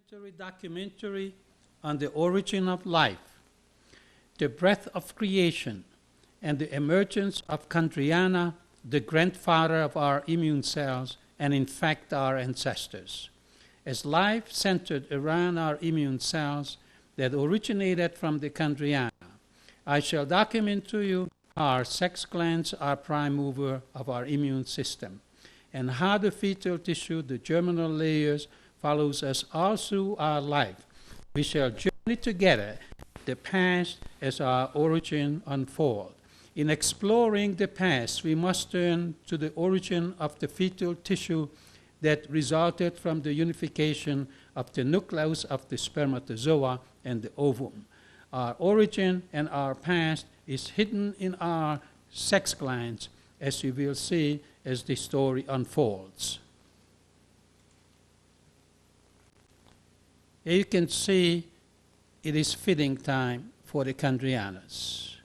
supplementary documentary on the origin of life, the breath of creation, and the emergence of chondriana, the grandfather of our immune cells, and in fact our ancestors. As life centered around our immune cells that originated from the chondriana, I shall document to you how our sex glands are prime mover of our immune system, and how the fetal tissue, the germinal layers, follows us all through our life. We shall journey together the past as our origin unfolds. In exploring the past, we must turn to the origin of the fetal tissue that resulted from the unification of the nucleus of the spermatozoa and the ovum. Our origin and our past is hidden in our sex glands, as you will see as the story unfolds. Here you can see it is feeding time for the chondrianas.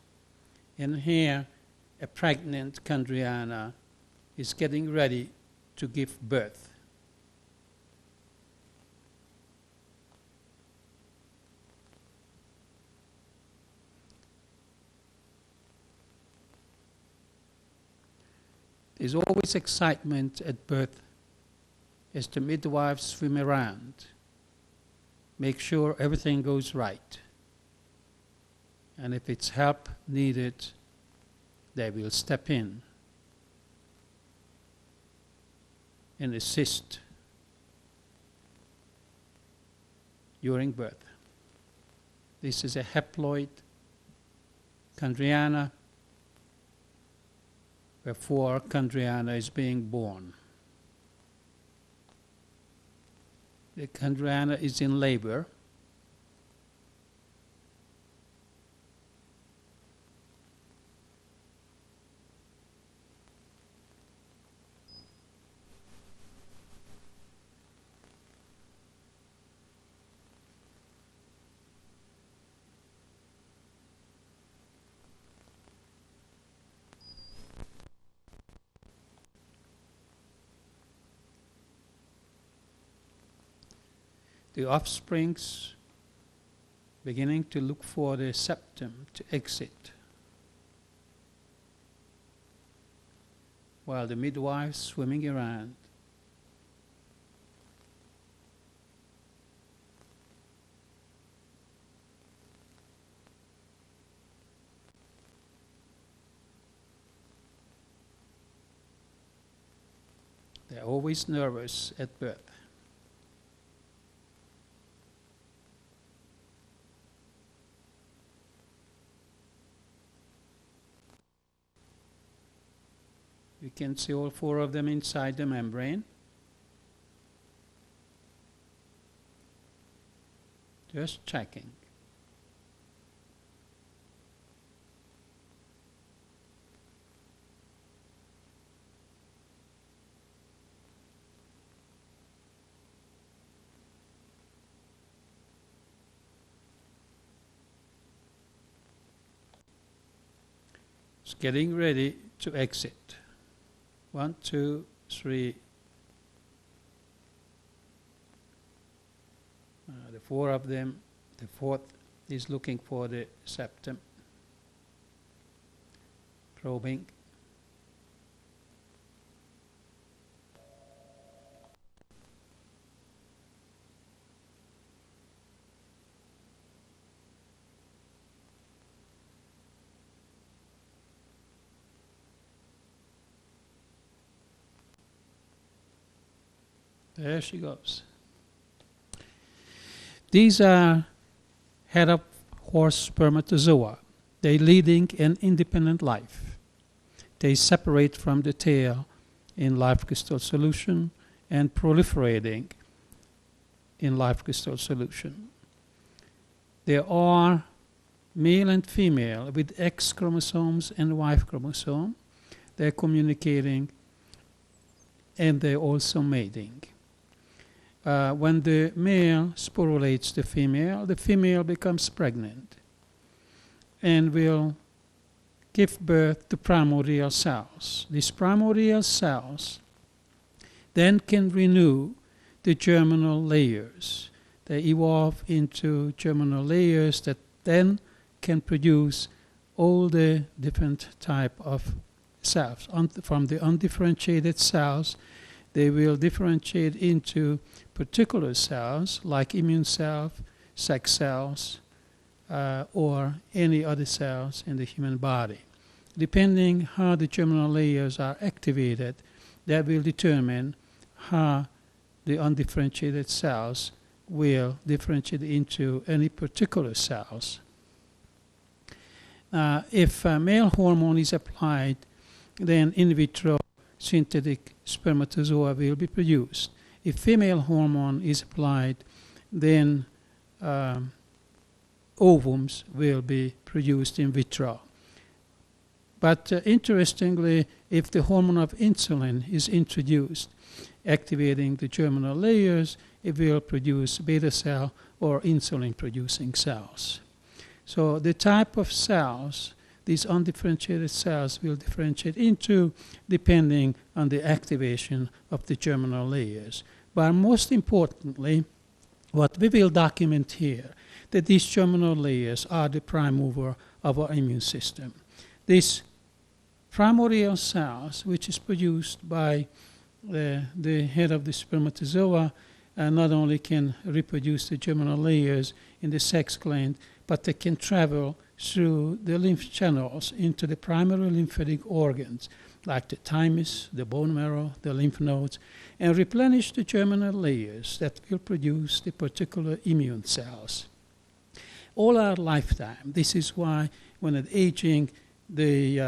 And here, a pregnant chondriana is getting ready to give birth. There's always excitement at birth as the midwives swim around, make sure everything goes right. And if it's help needed, they will step in and assist during birth. This is a haploid chondriana, where chondriana is being born. The chondriana is in labor. The offsprings beginning to look for the septum to exit, while the midwives swimming around. They're always nervous at birth. You can see all four of them inside the membrane. Just checking. It's getting ready to exit. 1, 2, 3. The four of them. The fourth is looking for the septum. Probing. There she goes. These are head of horse spermatozoa. They leading an independent life. They separate from the tail in life crystal solution and proliferating in life crystal solution. There are male and female with X chromosomes and Y chromosome. They're communicating and they're also mating. When the male sporulates the female becomes pregnant and will give birth to primordial cells. These primordial cells then can renew the germinal layers. they evolve into germinal layers that then can produce all the different type of cells. From the undifferentiated cells, they will differentiate into particular cells like immune cells, sex cells, or any other cells in the human body. Depending how the germinal layers are activated, that will determine how the undifferentiated cells will differentiate into any particular cells. If male hormone is applied, then in vitro synthetic spermatozoa will be produced. If female hormone is applied, then ovums will be produced in vitro. But interestingly, if the hormone of insulin is introduced, activating the germinal layers, it will produce beta cell or insulin-producing cells. So the type of cells these undifferentiated cells will differentiate into depending on the activation of the germinal layers. But most importantly, what we will document here, that these germinal layers are the prime mover of our immune system. These primordial cells, which is produced by the head of the spermatozoa, not only can reproduce the germinal layers in the sex gland, but they can travel through the lymph channels into the primary lymphatic organs, like the thymus, the bone marrow, the lymph nodes, and replenish the germinal layers that will produce the particular immune cells. All our lifetime, this is why when at aging, the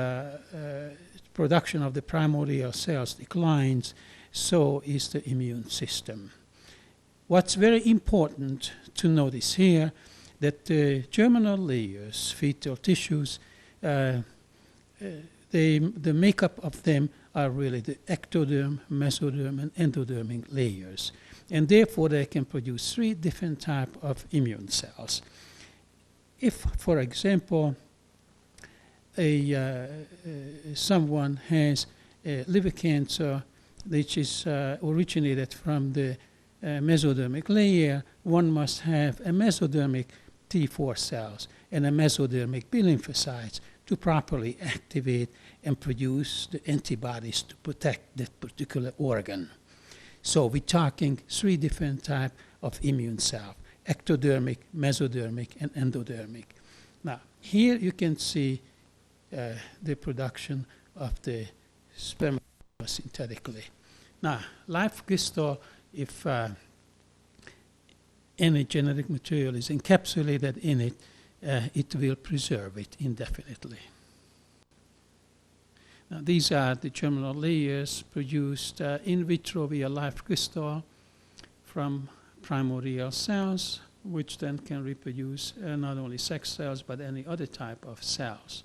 production of the primordial cells declines, so is the immune system. What's very important to notice here, that the germinal layers, fetal tissues, the makeup of them are really the ectoderm, mesoderm, and endodermic layers. And therefore, they can produce 3 different types of immune cells. If, for example, someone has liver cancer, which is originated from the mesodermic layer, one must have a mesodermic T4 cells and a mesodermic B lymphocytes to properly activate and produce the antibodies to protect that particular organ. So we're talking 3 different types of immune cells: ectodermic, mesodermic, and endodermic. Now, here you can see the production of the sperm synthetically. Now, life crystal, if any genetic material is encapsulated in it, it will preserve it indefinitely. Now, these are the germinal layers produced in vitro via life crystal from primordial cells, which then can reproduce not only sex cells, but any other type of cells.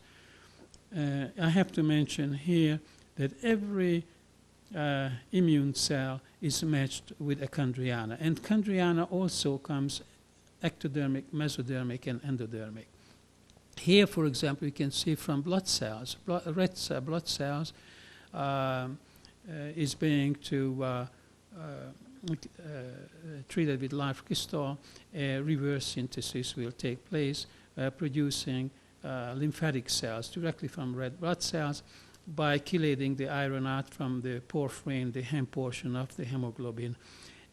I have to mention here that every immune cell is matched with a chondriana. And chondriana also comes ectodermic, mesodermic, and endodermic. Here, for example, you can see from blood cells, red blood cells is being treated with live crystal. Reverse synthesis will take place, producing lymphatic cells directly from red blood cells by chelating the iron out from the porphyrin, the hem portion of the hemoglobin,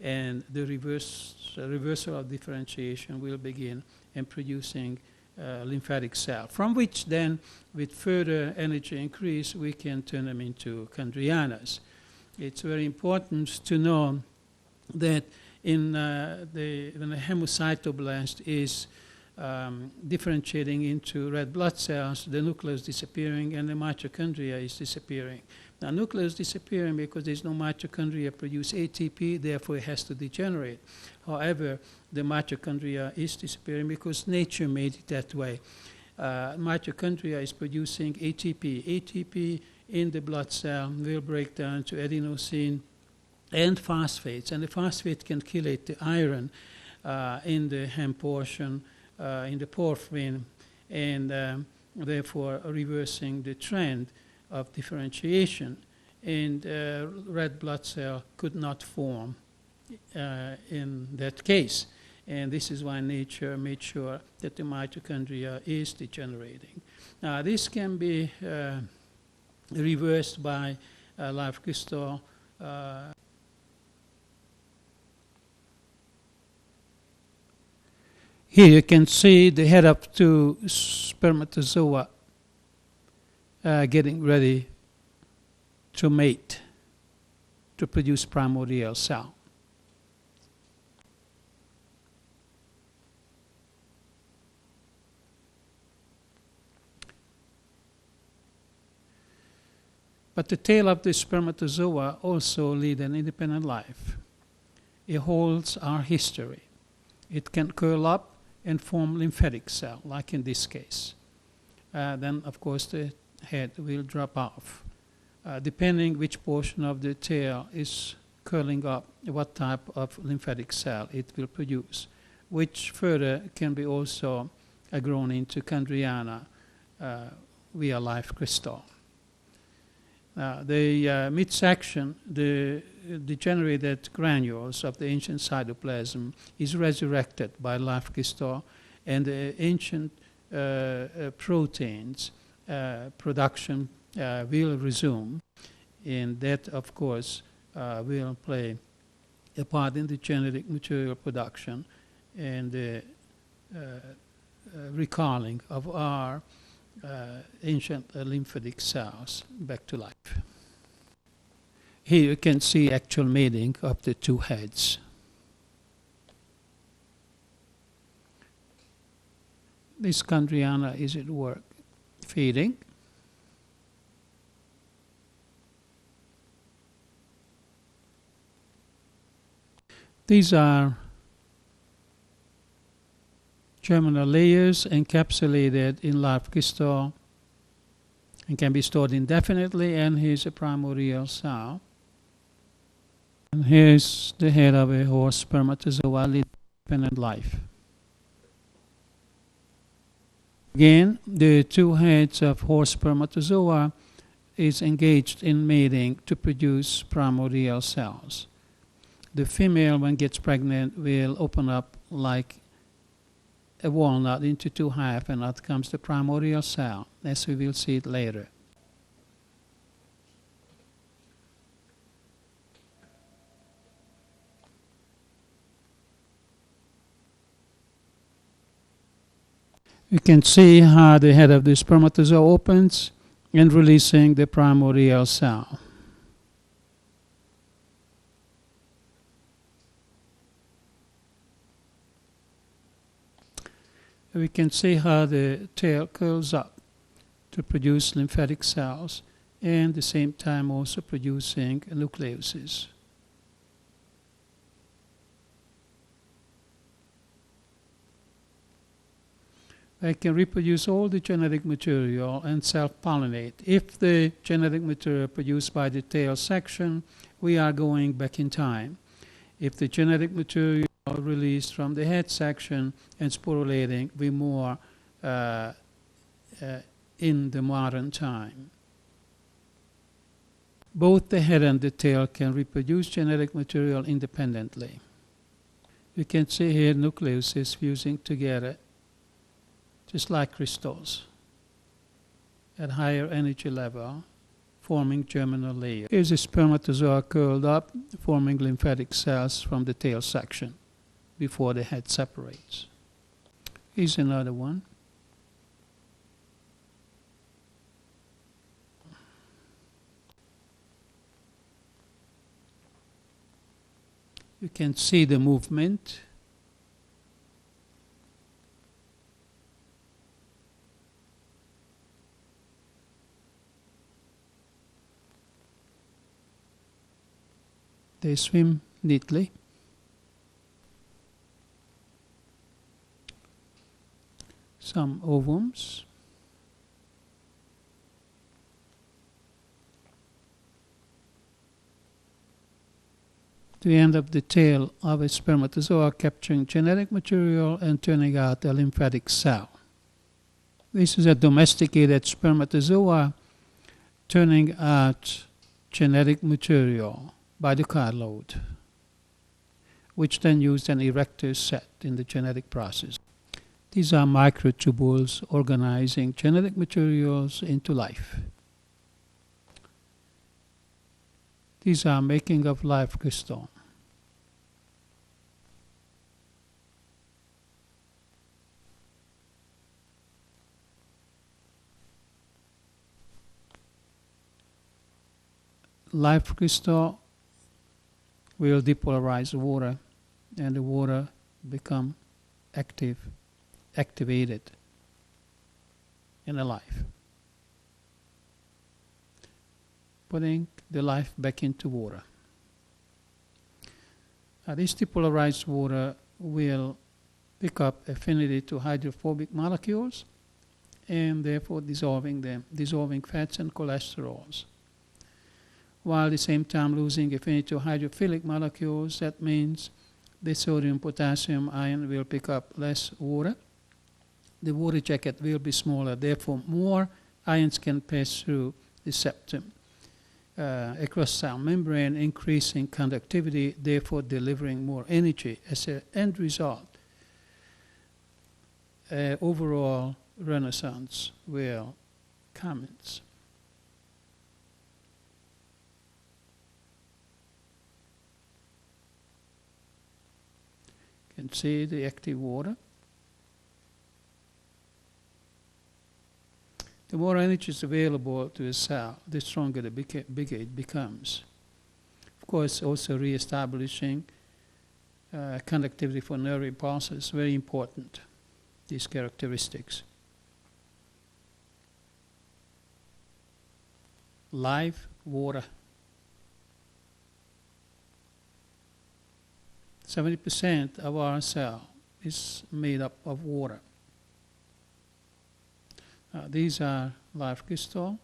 and the reversal of differentiation will begin in producing lymphatic cell, from which then, with further energy increase, we can turn them into chondrianas. It's very important to know that when the hemocytoblast is differentiating into red blood cells, the nucleus disappearing and the mitochondria is disappearing. Now, nucleus disappearing because there's no mitochondria produce ATP, therefore it has to degenerate. However, the mitochondria is disappearing because nature made it that way. Mitochondria is producing ATP. ATP in the blood cell will break down to adenosine and phosphates, and the phosphate can chelate the iron in the hem portion, in the porphyrin, and therefore reversing the trend of differentiation. And red blood cell could not form in that case. And this is why nature made sure that the mitochondria is degenerating. Now, this can be reversed by live crystal. Here you can see the head of two spermatozoa getting ready to mate, to produce primordial cell. But the tail of the spermatozoa also lead an independent life. It holds our history. It can curl up and form lymphatic cell, like in this case. Then, of course, the head will drop off. Depending which portion of the tail is curling up, what type of lymphatic cell it will produce, which further can be also grown into chondriana via live crystal. The midsection, the degenerated granules of the ancient cytoplasm is resurrected by live crystal, and the ancient proteins production will resume, and that, of course, will play a part in the genetic material production and the recalling of our ancient lymphatic cells back to life. Here you can see actual mating of the two heads. This chondriana is at work, feeding. These are germinal layers encapsulated in live crystal and can be stored indefinitely, and here's a primordial cell. And here's the head of a horse spermatozoa leading independent life. Again, the two heads of horse spermatozoa is engaged in mating to produce primordial cells. The female, when gets pregnant, will open up like a walnut into two halves, and out comes the primordial cell, as we will see it later. You can see how the head of the spermatozoa opens and releasing the primordial cell. We can see how the tail curls up to produce lymphatic cells, and at the same time also producing nucleuses. They can reproduce all the genetic material and self-pollinate. If the genetic material produced by the tail section, we are going back in time. If the genetic material released from the head section and sporulating, we more in the modern time. Both the head and the tail can reproduce genetic material independently. You can see here nucleuses fusing together, just like crystals, at higher energy level, forming germinal layer. Here's a spermatozoa curled up, forming lymphatic cells from the tail section before the head separates. Here's another one. You can see the movement. They swim neatly. Some ovums. The end of the tail of a spermatozoa capturing genetic material and turning out a lymphatic cell. This is a domesticated spermatozoa turning out genetic material by the carload. which then use an erector set in the genetic process. These are microtubules organizing genetic materials into life. These are making of life crystal. Life crystal will depolarize water, and the water become activated in a life, putting the life back into water. This depolarized water will pick up affinity to hydrophobic molecules and therefore dissolving them, dissolving fats and cholesterols. While at the same time losing affinity to hydrophilic molecules, that means the sodium, potassium, ion will pick up less water. The water jacket will be smaller, therefore more ions can pass through the septum across cell membrane, increasing conductivity, therefore delivering more energy. As an end result, overall renaissance will commence. You can see the active water. The more energy is available to a cell, the stronger the bigger it becomes. Of course, also re-establishing conductivity for nerve impulses, very important, these characteristics. Live water. 70% of our cell is made up of water. These are live crystal.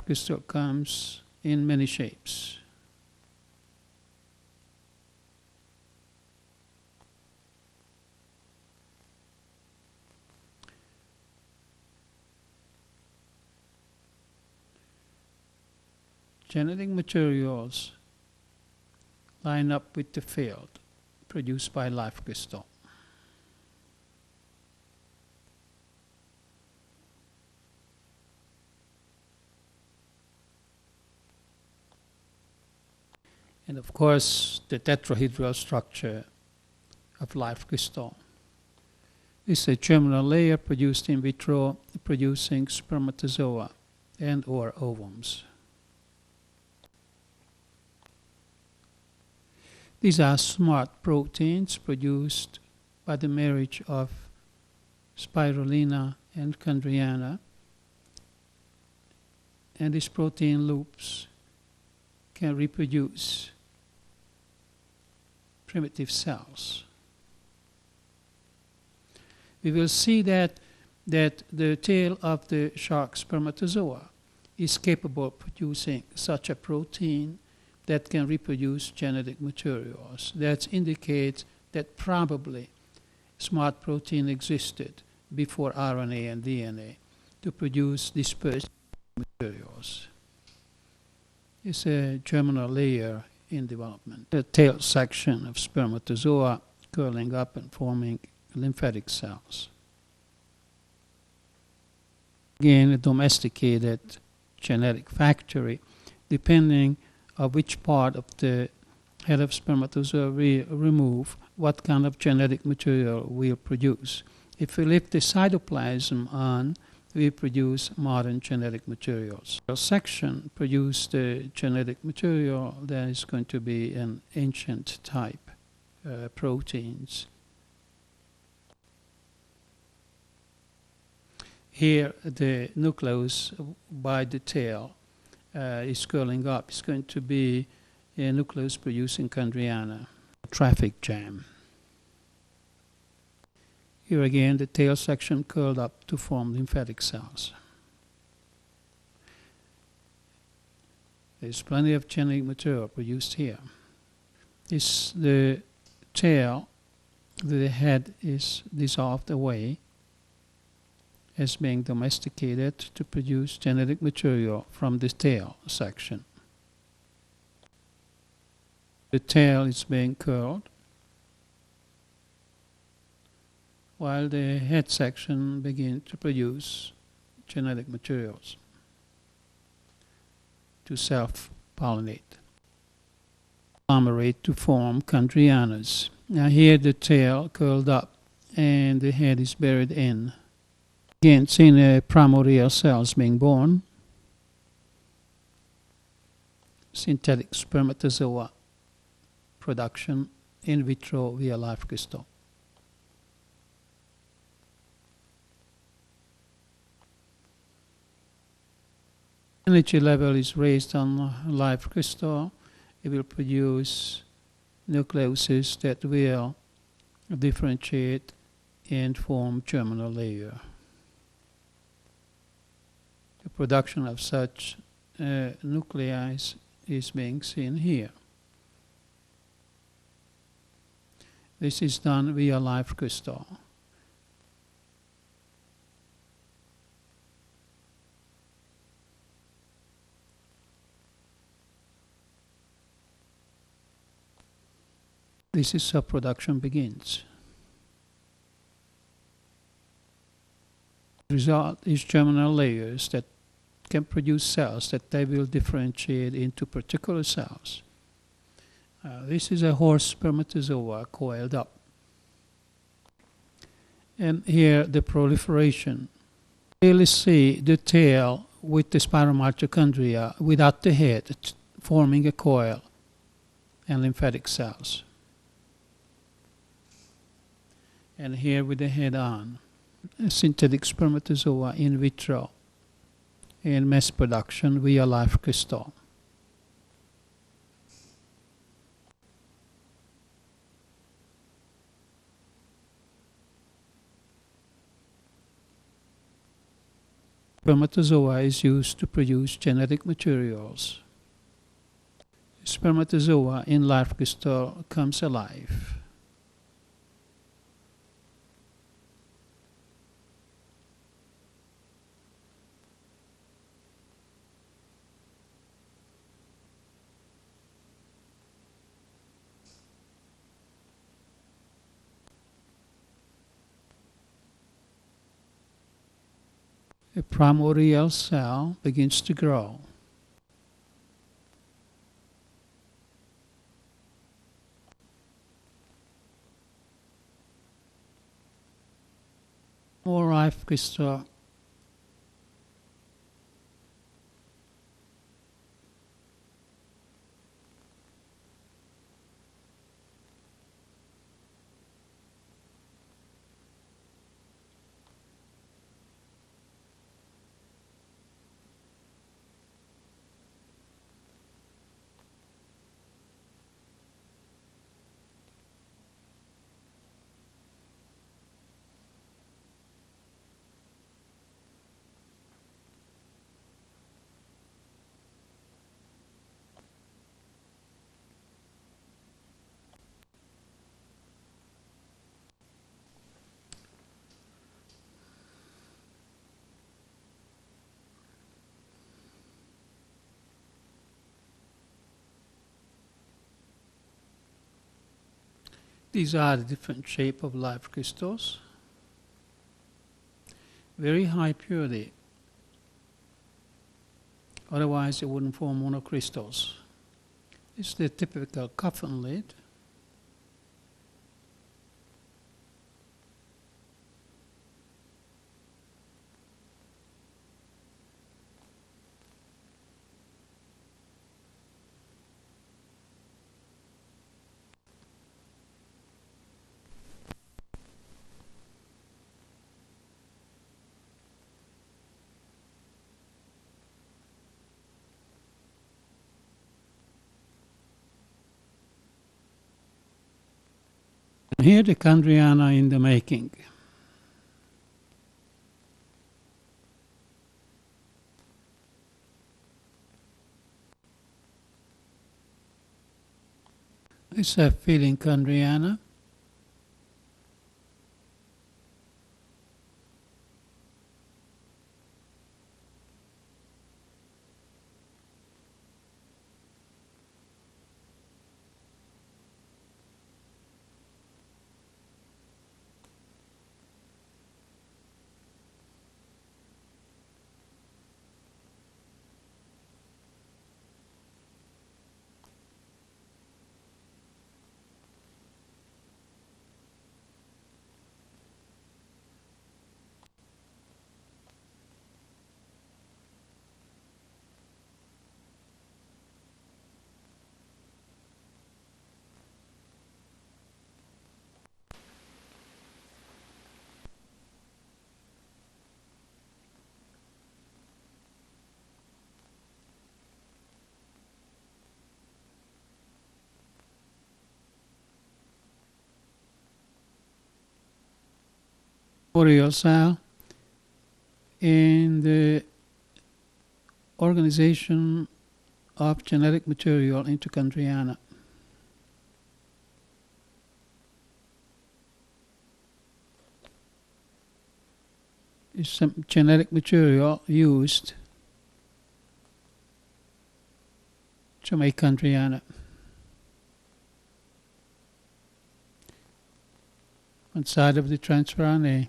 Crystal comes in many shapes. Genetic materials line up with the field produced by live crystal. And of course, the tetrahedral structure of live crystal. This is a germinal layer produced in vitro, producing spermatozoa and or ovums. These are smart proteins produced by the marriage of spirulina and chondriana. And these protein loops can reproduce primitive cells. We will see that the tail of the shark spermatozoa is capable of producing such a protein that can reproduce genetic materials. That indicates that probably smart protein existed before RNA and DNA to produce dispersed materials. It's a germinal layer in development. The tail section of spermatozoa curling up and forming lymphatic cells. Again, a domesticated genetic factory, depending on which part of the head of spermatozoa we remove, what kind of genetic material we'll produce. If we leave the cytoplasm on, we produce modern genetic materials. The section produce the genetic material that is going to be an ancient type proteins. Here, the nucleus by the tail is curling up. It's going to be a nucleus producing chondriana, a traffic jam. Here again, the tail section curled up to form lymphatic cells. There's plenty of genetic material produced here. The tail, the head is dissolved away as being domesticated to produce genetic material from the tail section. The tail is being curled, while the head section begins to produce genetic materials to self-pollinate, agglomerate to form chondrianas. Now here the tail curled up and the head is buried in. Again, seeing primordial cells being born, synthetic spermatozoa production in vitro via live crystal. Energy level is raised on live crystal. It will produce nucleuses that will differentiate and form germinal layer. The production of such nuclei is being seen here. This is done via live crystal. This is how production begins. The result is germinal layers that can produce cells that they will differentiate into particular cells. This is a horse spermatozoa coiled up. And here the proliferation. Clearly see the tail with the spiral mitochondria without the head forming a coil and lymphatic cells. And here with the head on, a synthetic spermatozoa in vitro in mass production via live crystal. Spermatozoa is used to produce genetic materials. Spermatozoa in live crystal comes alive. A primordial cell begins to grow. More live crystal These are the different shape of live crystals. Very high purity. Otherwise it wouldn't form monocrystals. It's the typical coffin lid. Here the chondriana in the making. It's a feeling chondriana. primordial cell in the organization of genetic material into chondriana. Is some genetic material used to make chondriana. One side of the transfer RNA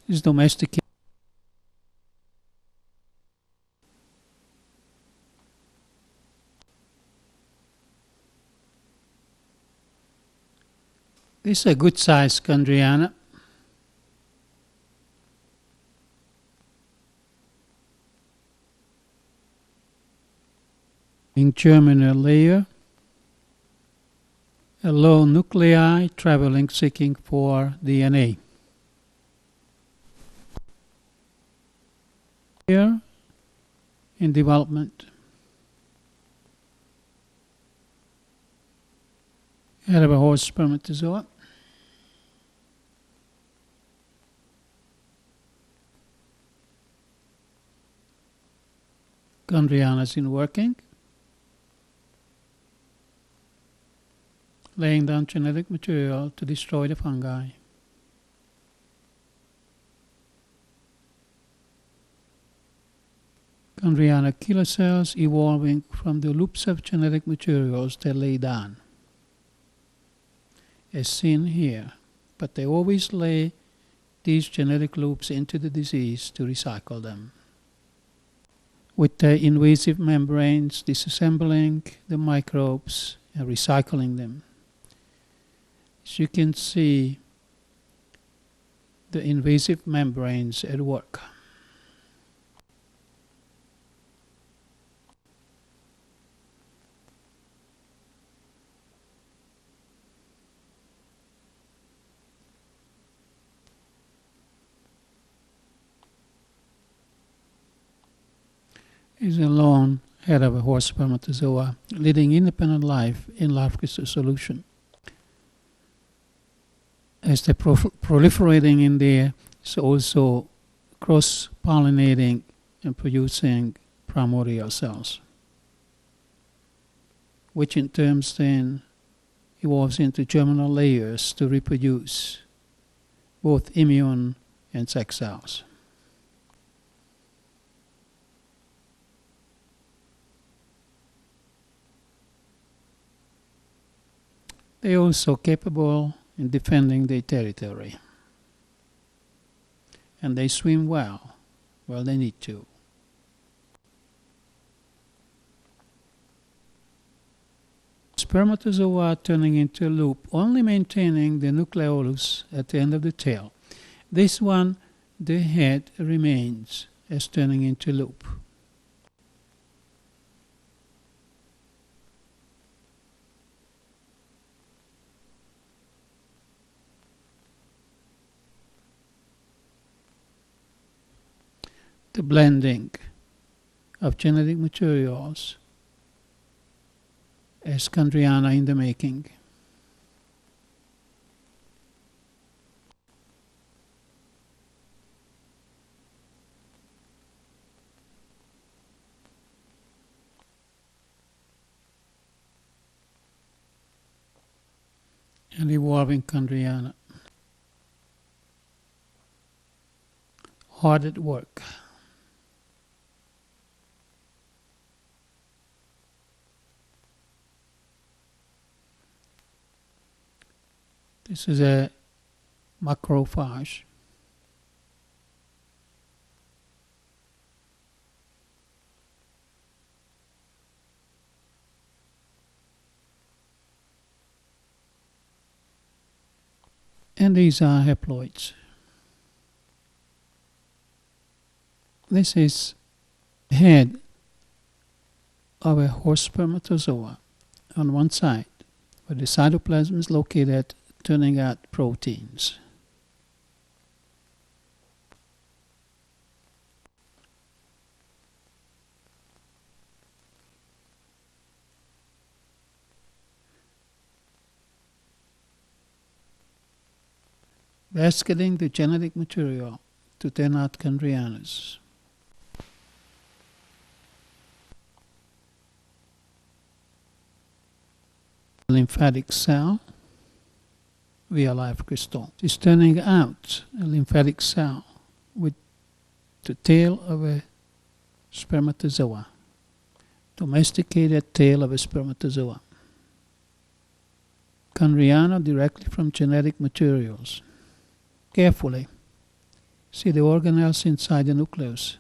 is domesticated. This is a good size chondriana. In germinal layer, a low nuclei traveling seeking for DNA. Here in development, head of a horse spermatozoa. Chondriana is in working, laying down genetic material to destroy the fungi. Chondriana killer cells evolving from the loops of genetic materials they lay down, as seen here, but they always lay these genetic loops into the disease to recycle them. With the invasive membranes disassembling the microbes and recycling them. As you can see, the invasive membranes at work. Is a lone head of a horse spermatozoa leading independent life in life crystal solution. As they're proliferating in there, it's also cross-pollinating and producing primordial cells, which in turns then evolves into germinal layers to reproduce both immune and sex cells. They are also capable in defending their territory. And they swim well. Well, they need to. Spermatozoa turning into a loop, only maintaining the nucleolus at the end of the tail. This one, the head remains as turning into a loop. The blending of genetic materials as chondriana in the making. And evolving chondriana. Hard at work. This is a macrophage. And these are haploids. This is the head of a horse spermatozoa on one side, where the cytoplasm is located, turning out proteins. cascading the genetic material to turn out chondrianas. Lymphatic cell via live crystal is turning out a lymphatic cell with the tail of a spermatozoa, domesticated tail of a spermatozoa. Chondriana directly from genetic materials. Carefully see the organelles inside the nucleus.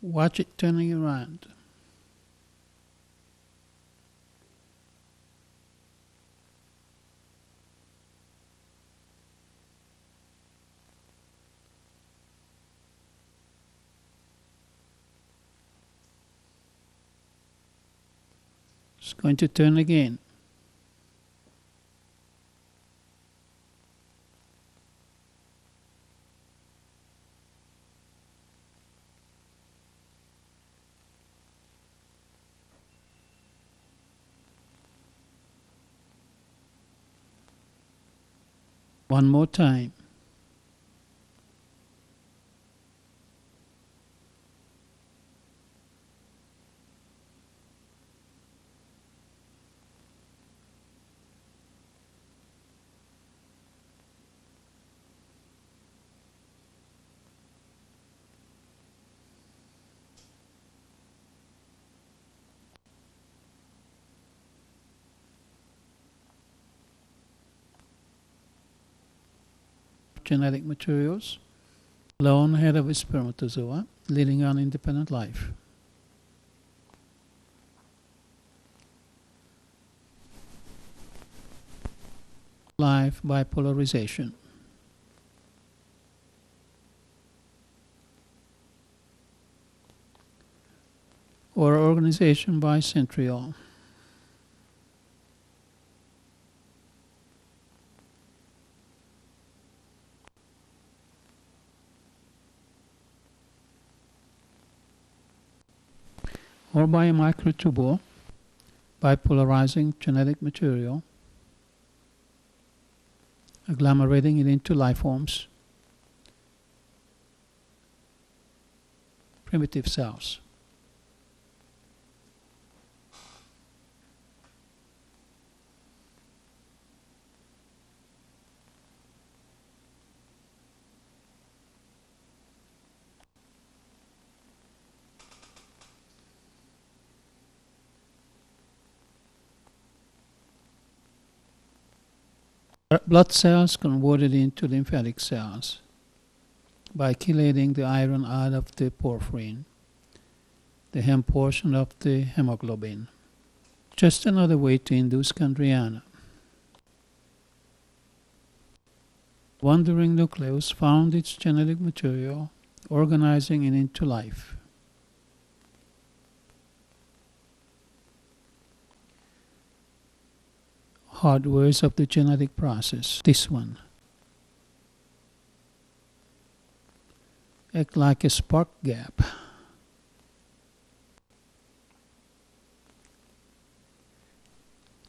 Watch it turning around. It's going to turn again. One more time. Genetic materials, lone head of a spermatozoa, leading on independent life. Life by polarization. Or organization by centriole. Or by a microtubule, by polarizing genetic material, agglomerating it into life forms, primitive cells. Blood cells converted into lymphatic cells by chelating the iron out of the porphyrin, the hem portion of the hemoglobin. Just another way to induce chondriana. Wandering nucleus found its genetic material, organizing it into life. Hardwares of the genetic process. This one. Act like a spark gap.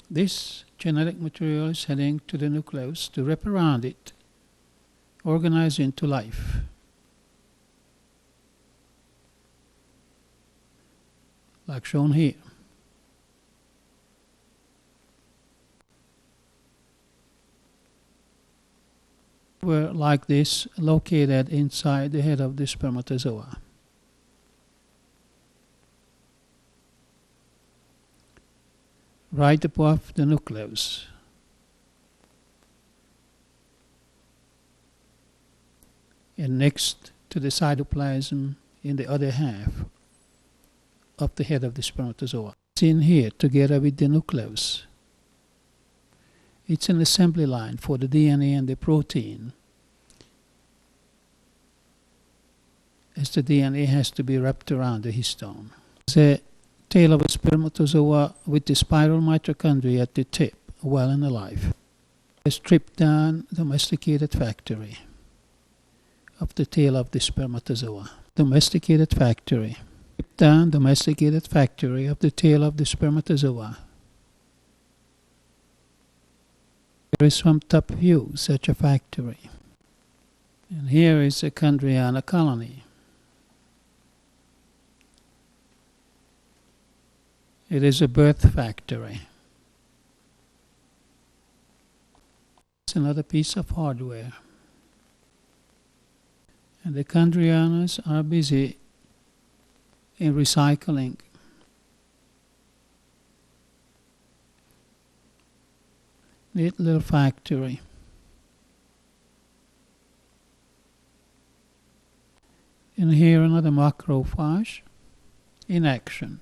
This genetic material is heading to the nucleus to wrap around it, organize into life. Like shown here. Were like this, located inside the head of the spermatozoa. Right above the nucleus. And next to the cytoplasm in the other half of the head of the spermatozoa. It's in here together with the nucleus. It's an assembly line for the DNA and the protein, as the DNA has to be wrapped around the histone. The tail of a spermatozoa with the spiral mitochondria at the tip, well and alive. A stripped down domesticated factory of the tail of the spermatozoa. Domesticated factory. Stripped down domesticated factory of the tail of the spermatozoa. Here is from top view such a factory. And here is a chondriana colony. It is a birth factory. It's another piece of hardware. And the chondrianas are busy in recycling. Neat little factory. And here another macrophage in action.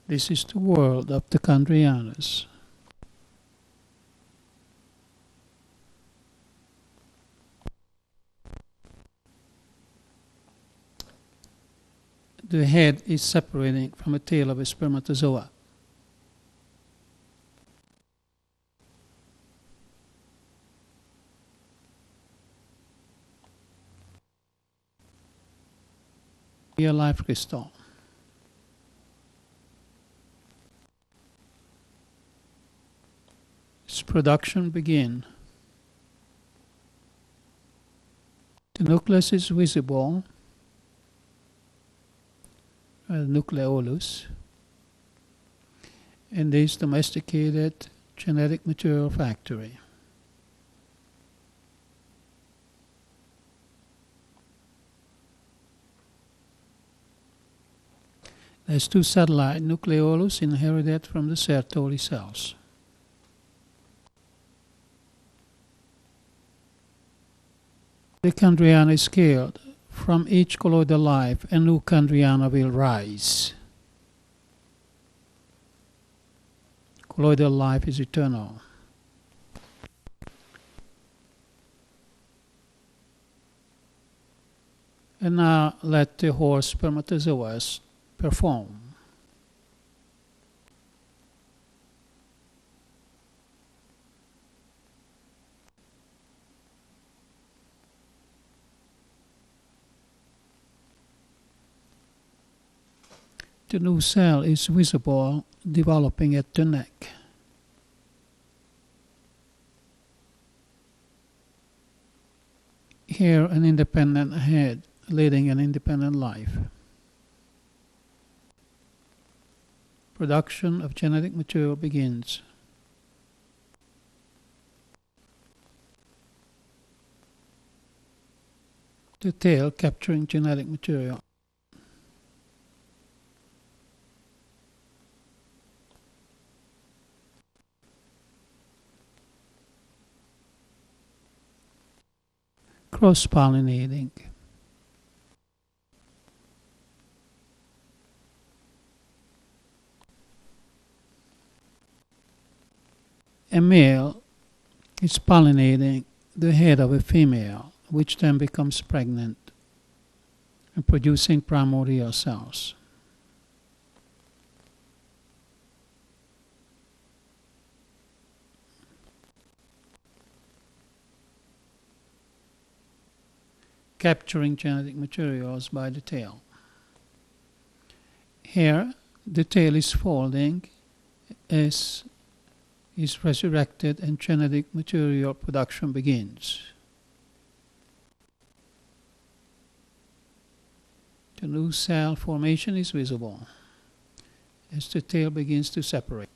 This is the world of the chondrianas. The head is separating from the tail of a spermatozoa. Real life crystal. Its production begin. The nucleus is visible, nucleolus, in this domesticated genetic material factory. There's two satellite nucleolus inherited from the Sertoli cells. The chondriana is killed. From each colloidal life, a new chondriana will rise. Colloidal life is eternal. And now let the horse spermatozoas perform. The new cell is visible, developing at the neck. Here, an independent head leading an independent life. Production of genetic material begins. The tail capturing genetic material. Cross-pollinating. A male is pollinating the head of a female, which then becomes pregnant and producing primordial cells. Capturing genetic materials by the tail. Here, the tail is folding as is resurrected and genetic material production begins. The new cell formation is visible as the tail begins to separate.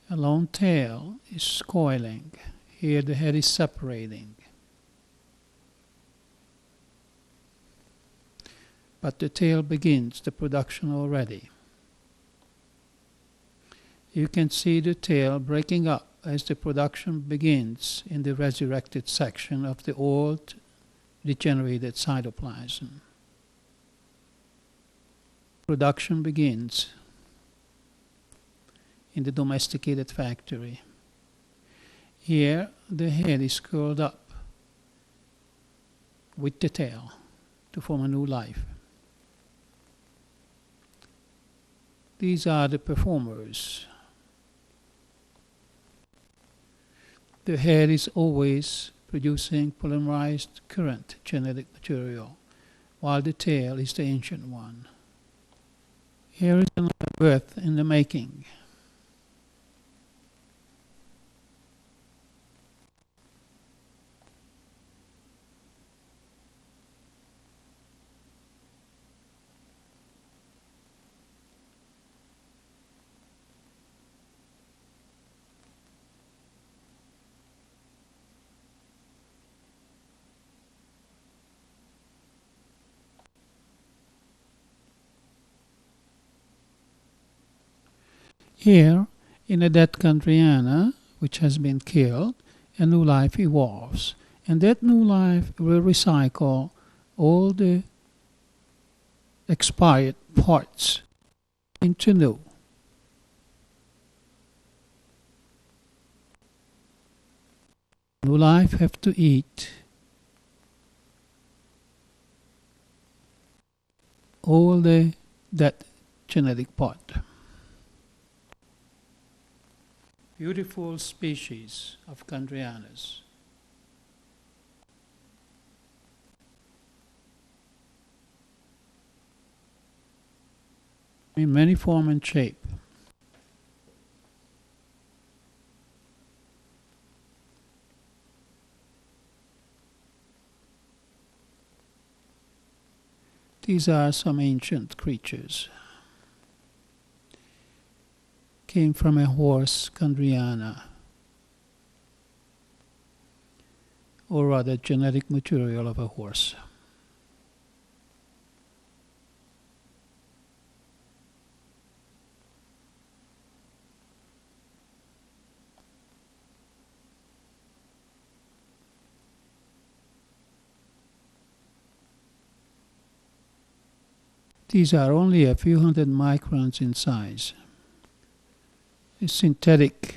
A long tail is coiling. Here the head is separating. But the tail begins the production already. You can see the tail breaking up as the production begins in the resurrected section of the old degenerated cytoplasm. Production begins in the domesticated factory. Here the head is curled up with the tail to form a new life. These are the performers. The head is always producing polymerized current genetic material, while the tail is the ancient one. Here is another birth in the making. Here, in a dead chondriana, which has been killed, a new life evolves. And that new life will recycle all the expired parts into new. New life have to eat all the dead genetic part. Beautiful species of chondrianas. In many form and shape. These are some ancient creatures. Came from a horse, chondriana, or rather genetic material of a horse. These are only a few hundred microns in size. The synthetic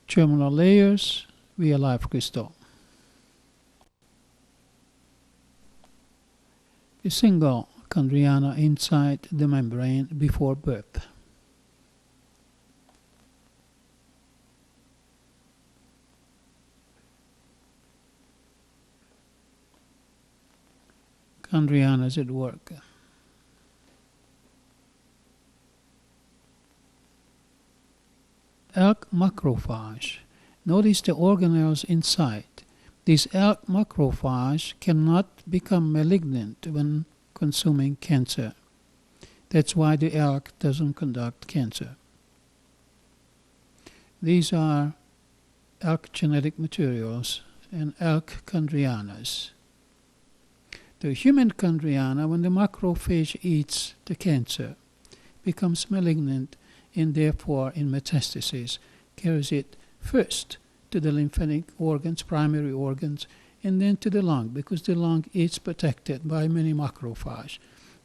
germinal layers via live crystal. The single chondriana inside the membrane before birth. Chondrianas at work. Elk macrophage. Notice the organelles inside. This elk macrophage cannot become malignant when consuming cancer. That's why the elk doesn't conduct cancer. These are elk genetic materials and elk chondrianas. The human chondriana, when the macrophage eats the cancer, becomes malignant and therefore in metastasis carries it first to the lymphatic organs, primary organs, and then to the lung, because the lung is protected by many macrophages.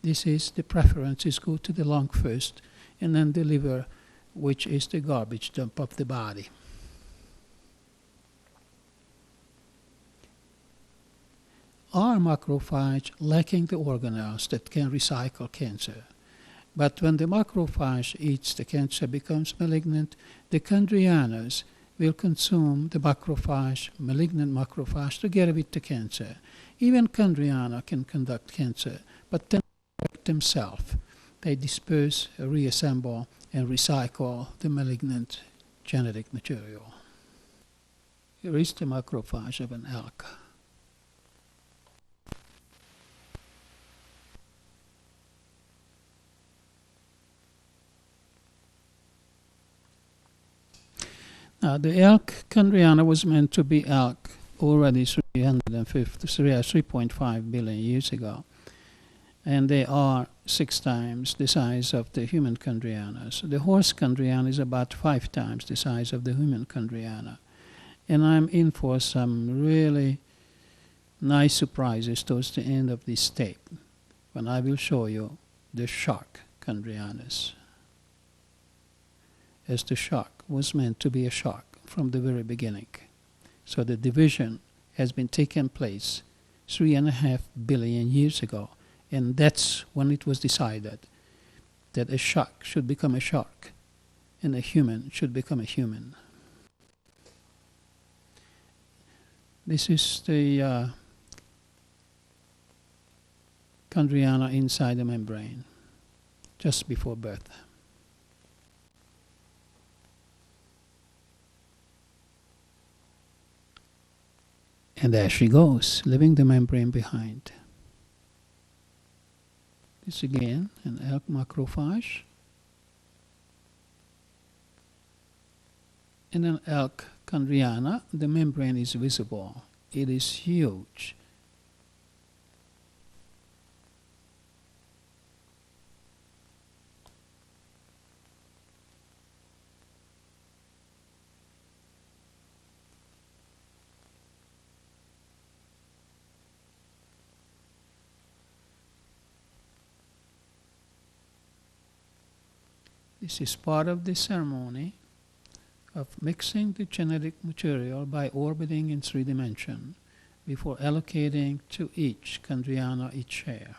This is the preferences go to the lung first, and then the liver, which is the garbage dump of the body. Are macrophages lacking the organelles that can recycle cancer? But when the macrophage eats the cancer, becomes malignant, the chondrianas will consume the macrophage, malignant macrophage, together with the cancer. Even chondriana can conduct cancer, but then themselves. They disperse, reassemble, and recycle the malignant genetic material. Here is the macrophage of an elk. Now, the elk chondriana was meant to be elk already 3.5 billion years ago. And they are 6 times the size of the human chondriana. So the horse chondriana is about 5 times the size of the human chondriana. And I'm in for some really nice surprises towards the end of this tape, when I will show you the shark chondrianas. As the shark was meant to be a shark from the very beginning. So the division has been taken place 3.5 billion years ago. And that's when it was decided that a shark should become a shark and a human should become a human. This is the chondriana inside the membrane, just before birth. And there she goes, leaving the membrane behind. This again, an elk macrophage. In an elk chondriana, the membrane is visible. It is huge. This is part of the ceremony of mixing the genetic material by orbiting in 3 dimensions before allocating to each chondriana its share.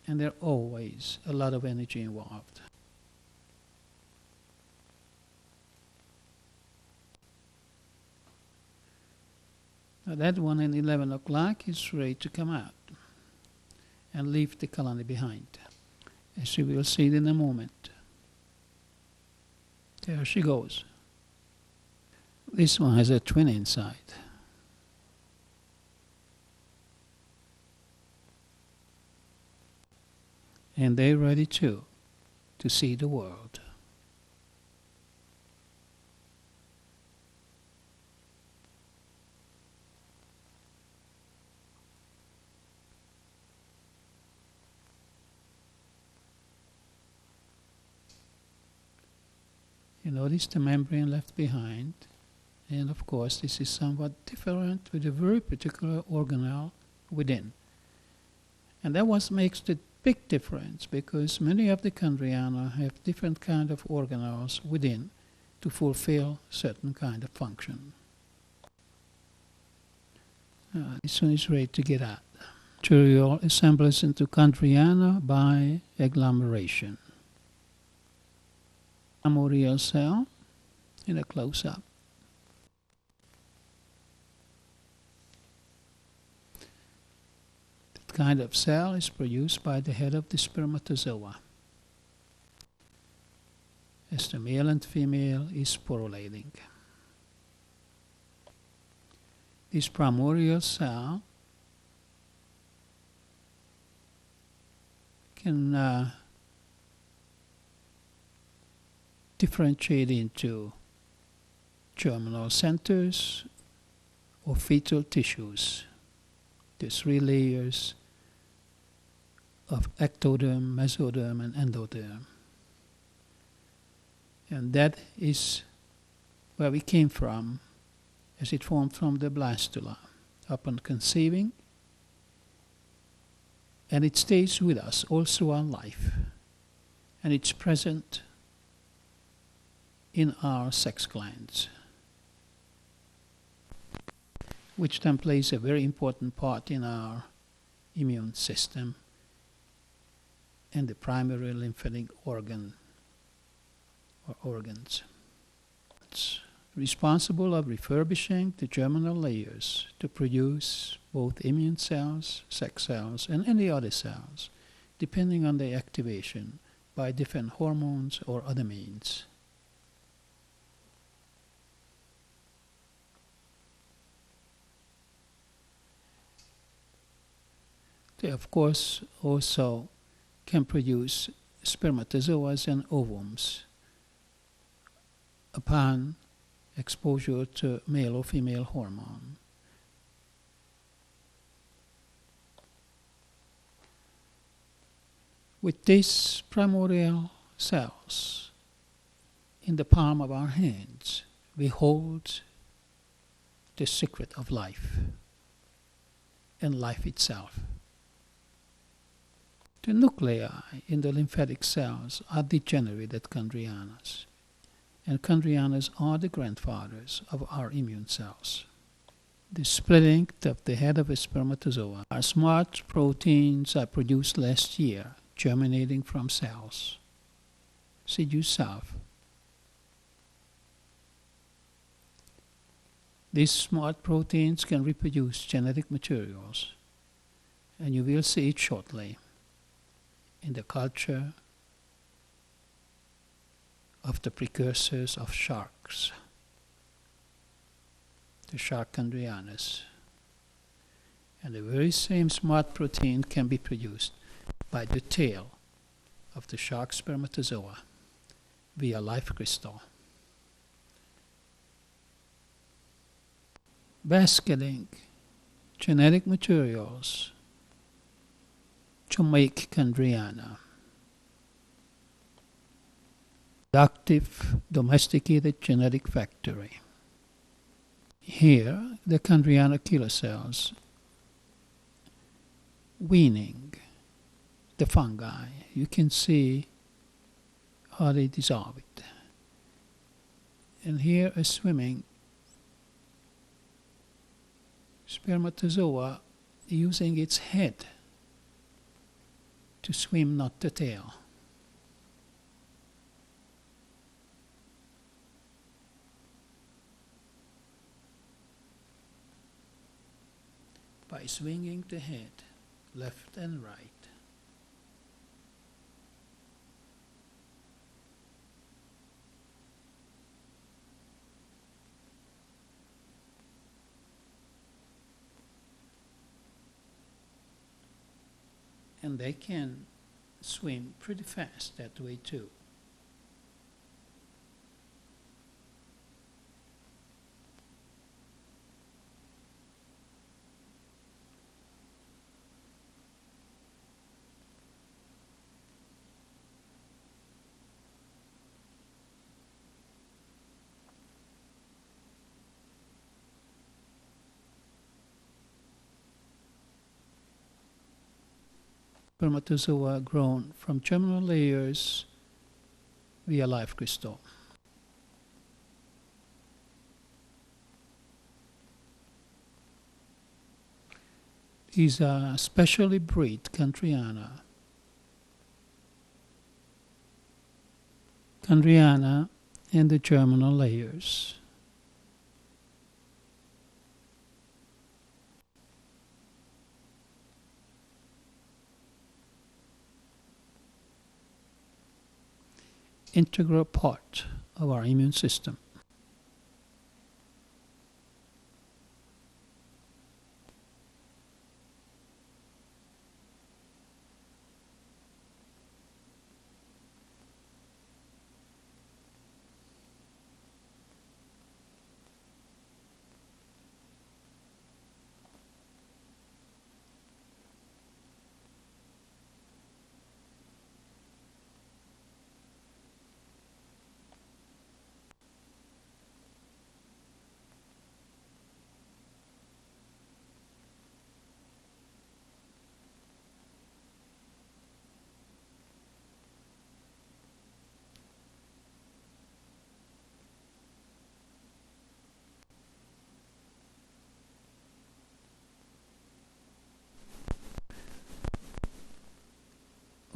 And there's always a lot of energy involved. Now that one at 11 o'clock is ready to come out and leave the colony behind, as you will see in a moment. There she goes. This one has a twin inside. And they're ready to see the world. You notice the membrane left behind, and of course this is somewhat different with a very particular organelle within. And that what makes the big difference, because many of the chondriana have different kind of organelles within to fulfill certain kind of function. This one is ready to get out. Material assembles into chondriana by agglomeration. Primordial cell in a close-up. That kind of cell is produced by the head of the spermatozoa, as the male and female is sporulating. This primordial cell can differentiate into germinal centers or fetal tissues. The 3 layers of ectoderm, mesoderm, and endoderm. And that is where we came from, as it formed from the blastula upon conceiving, and it stays with us all through our life, and it's present in our sex glands, which then plays a very important part in our immune system and the primary lymphatic organ or organs. It's responsible of refurbishing the germinal layers to produce both immune cells, sex cells, and any other cells, depending on their activation by different hormones or other means. They, of course, also can produce spermatozoas and ovums upon exposure to male or female hormone. With these primordial cells in the palm of our hands, we hold the secret of life and life itself. The nuclei in the lymphatic cells are degenerated chondrianas, and chondrianas are the grandfathers of our immune cells. The splitting of the head of a spermatozoa are smart proteins are produced last year, germinating from cells. See yourself. These smart proteins can reproduce genetic materials, and you will see it shortly in the culture of the precursors of sharks, the shark chondrianas. And the very same smart protein can be produced by the tail of the shark spermatozoa via life crystal. Basketing genetic materials to make chondriana. Active domesticated genetic factory. Here, the chondriana killer cells weaning the fungi. You can see how they dissolve it. And here a swimming spermatozoa using its head to swim, not the tail. By swinging the head left and right. And they can swim pretty fast that way too. Spermatozoa grown from germinal layers via life crystal. These are specially bred chondriana. Chondriana in the germinal layers. Integral part of our immune system.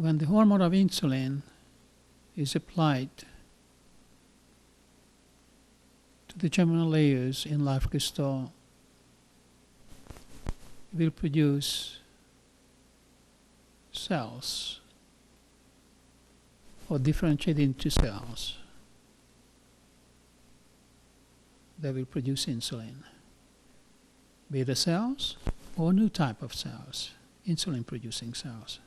When the hormone of insulin is applied to the germinal layers in life crystal will produce cells or differentiate into cells that will produce insulin. Beta cells or new type of cells, insulin producing cells.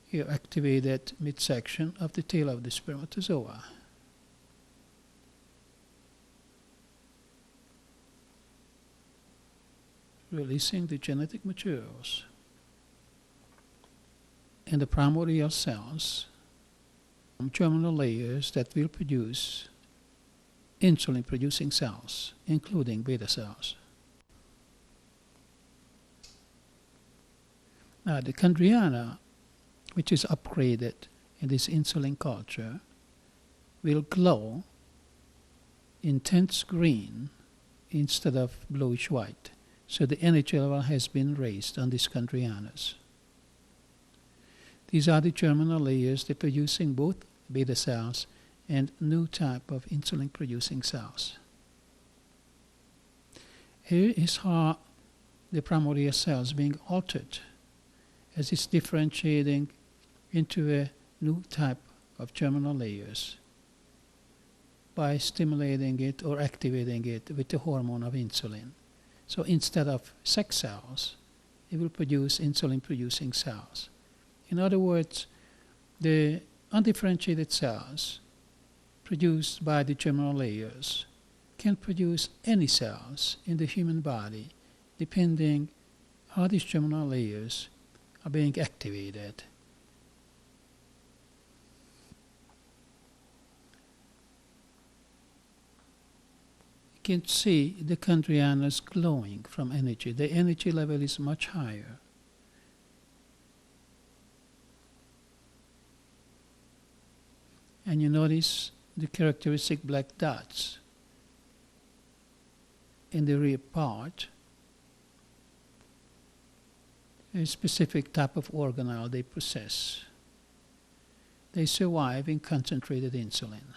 Here activated midsection of the tail of the spermatozoa. Releasing the genetic materials and the primordial cells from germinal layers that will produce insulin producing cells, including beta cells. Now the chondriana, which is upgraded in this insulin culture, will glow intense green instead of bluish white. So the energy level has been raised on these chondrianas. These are the germinal layers. They're producing both beta cells and new type of insulin producing cells. Here is how the primordial cells being altered as it's differentiating into a new type of germinal layers by stimulating it or activating it with the hormone of insulin. So instead of sex cells, it will produce insulin-producing cells. In other words, the undifferentiated cells produced by the germinal layers can produce any cells in the human body depending how these germinal layers are being activated. You can see the chondrianas glowing from energy. The energy level is much higher. And you notice the characteristic black dots in the rear part. A specific type of organelle they possess. They survive in concentrated insulin.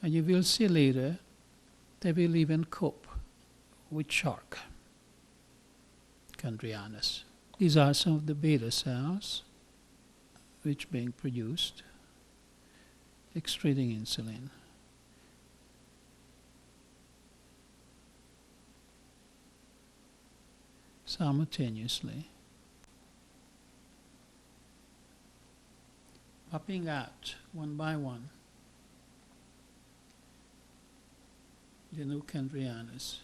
And you will see later they will even cope with shark chondrianas. These are some of the beta cells which being produced, excreting insulin. Simultaneously, popping out one by one the new chondrianas.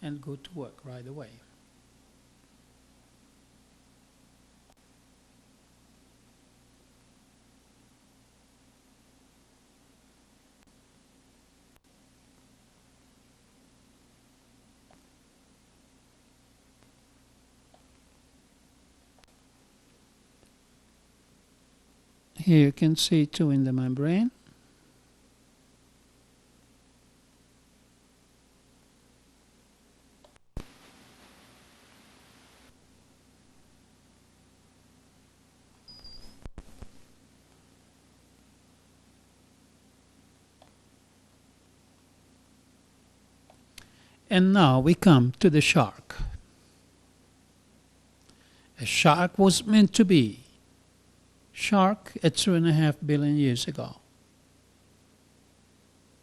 And go to work right away. Here you can see two in the membrane. And now we come to the shark. A shark was meant to be. Shark at 2.5 billion years ago.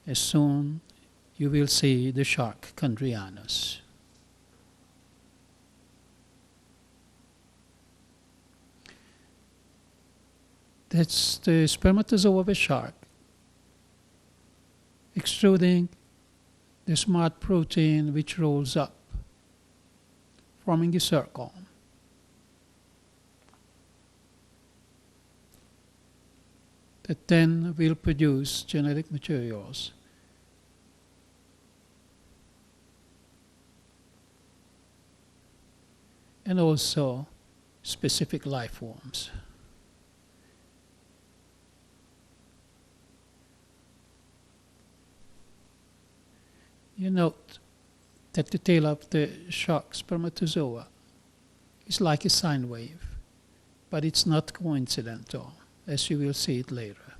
As soon you will see the shark chondrianas. That's the spermatozoa of a shark extruding the smart protein which rolls up, forming a circle. That then will produce genetic materials. And also specific life forms. You note that the tail of the shark spermatozoa is like a sine wave, but it's not coincidental, as you will see it later.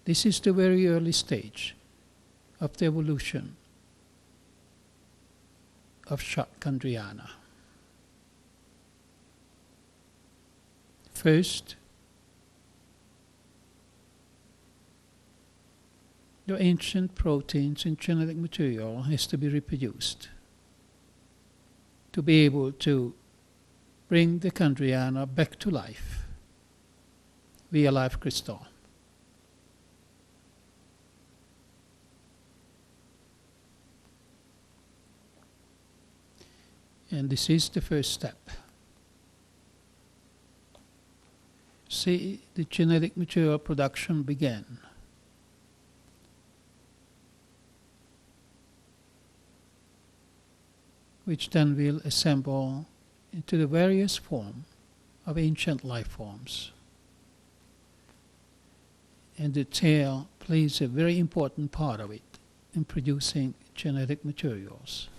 This is the very early stage of the evolution of shark chondriana. First, the ancient proteins in genetic material has to be reproduced to be able to bring the chondriana back to life via life crystal. And this is the first step. See, the genetic material production began. Which then will assemble into the various forms of ancient life forms. And the tail plays a very important part of it in producing genetic materials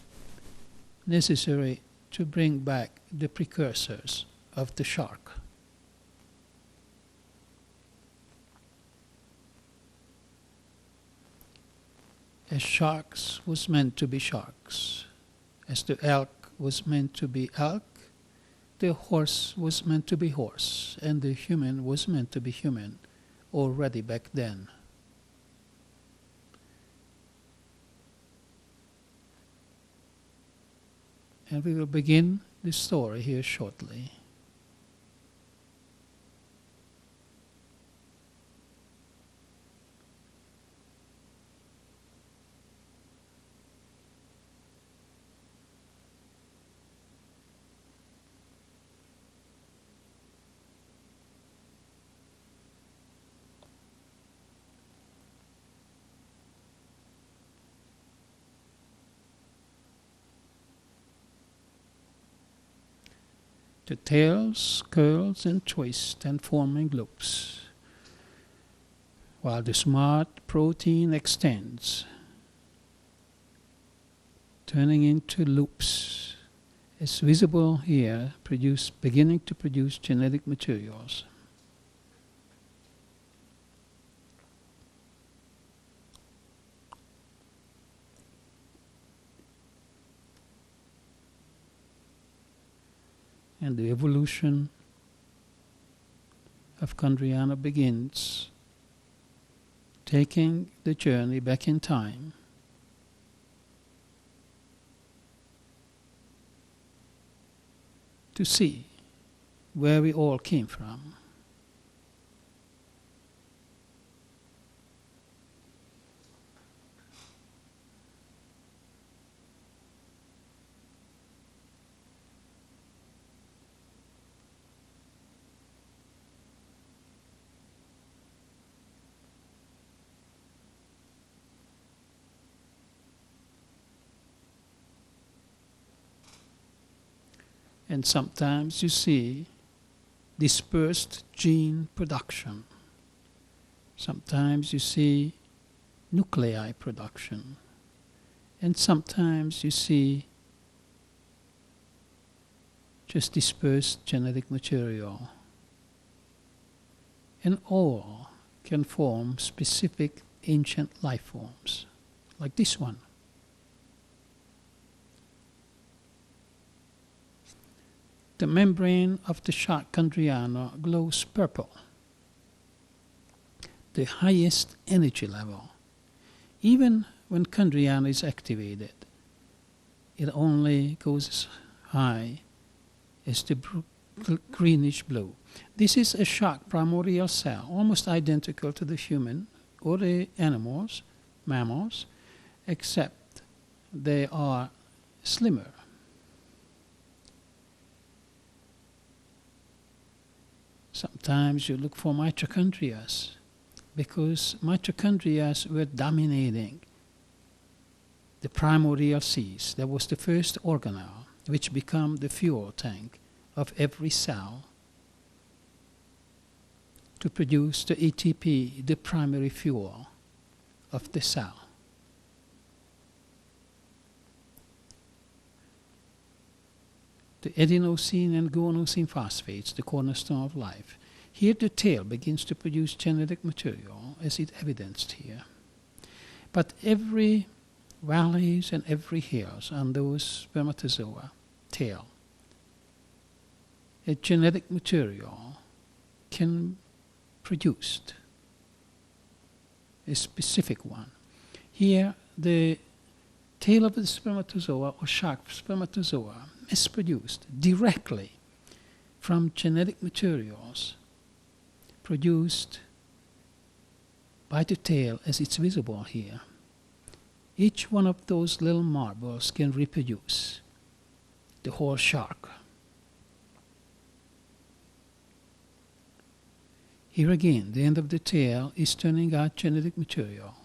necessary to bring back the precursors of the shark. As sharks was meant to be sharks, as the elk was meant to be elk, the horse was meant to be horse, and the human was meant to be human already back then. And we will begin this story here shortly. The tails curls and twist and forming loops, while the smart protein extends, turning into loops, as visible here, beginning to produce genetic materials. And the evolution of chondriana begins, taking the journey back in time to see where we all came from. And sometimes you see dispersed gene production. Sometimes you see nuclei production. And sometimes you see just dispersed genetic material. And all can form specific ancient life forms, like this one. The membrane of the shark chondriana glows purple, the highest energy level. Even when chondriana is activated, it only goes as high as the greenish blue. This is a shark primordial cell, almost identical to the human or the animals, mammals, except they are slimmer. Sometimes you look for mitochondria because mitochondria were dominating the primordial seas. That was the first organelle which became the fuel tank of every cell to produce the ATP, the primary fuel of the cell. The adenosine and guanosine phosphates, the cornerstone of life. Here the tail begins to produce genetic material, as it evidenced here. But every valleys and every hairs on those spermatozoa tail, a genetic material can produced, a specific one. Here the tail of the spermatozoa or shark spermatozoa is produced directly from genetic materials produced by the tail as it's visible here. Each one of those little marbles can reproduce the whole shark. Here again, the end of the tail is turning out genetic material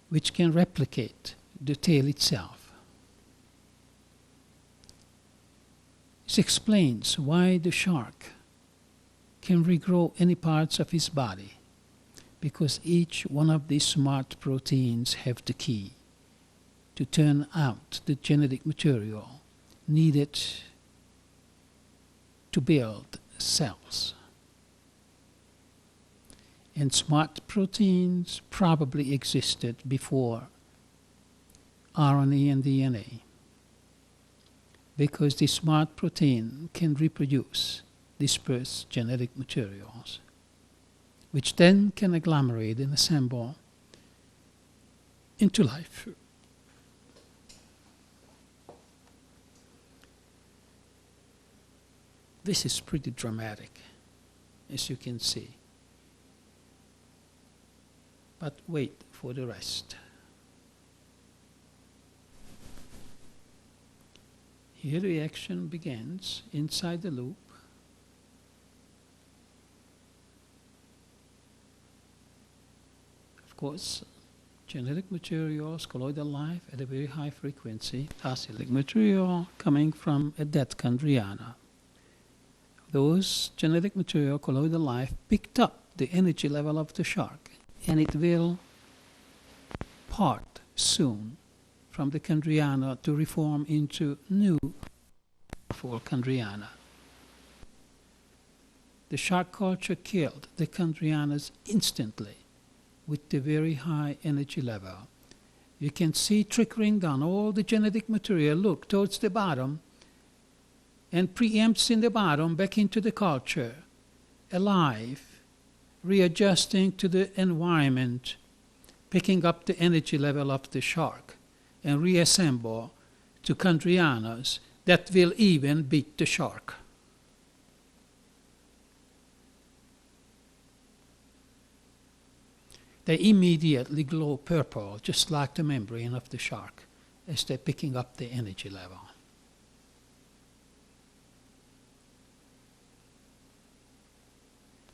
which can replicate the tail itself. This explains why the shark can regrow any parts of his body, because each one of these smart proteins have the key to turn out the genetic material needed to build cells. And smart proteins probably existed before RNA and DNA, because the smart protein can reproduce dispersed genetic materials, which then can agglomerate and assemble into life. This is pretty dramatic, as you can see. But wait for the rest. Here the action begins inside the loop. Of course, genetic materials, colloidal life at a very high frequency, acyclic material coming from a dead chondriana. Those genetic material, colloidal life, picked up the energy level of the shark, and it will part soon from the chondriana to reform into new full chondriana. The shark culture killed the chondrianas instantly with the very high energy level. You can see trickling down all the genetic material, look, towards the bottom, and preempts in the bottom back into the culture, alive, readjusting to the environment, picking up the energy level of the shark, and reassemble to chondrianas that will even beat the shark. They immediately glow purple, just like the membrane of the shark, as they're picking up the energy level.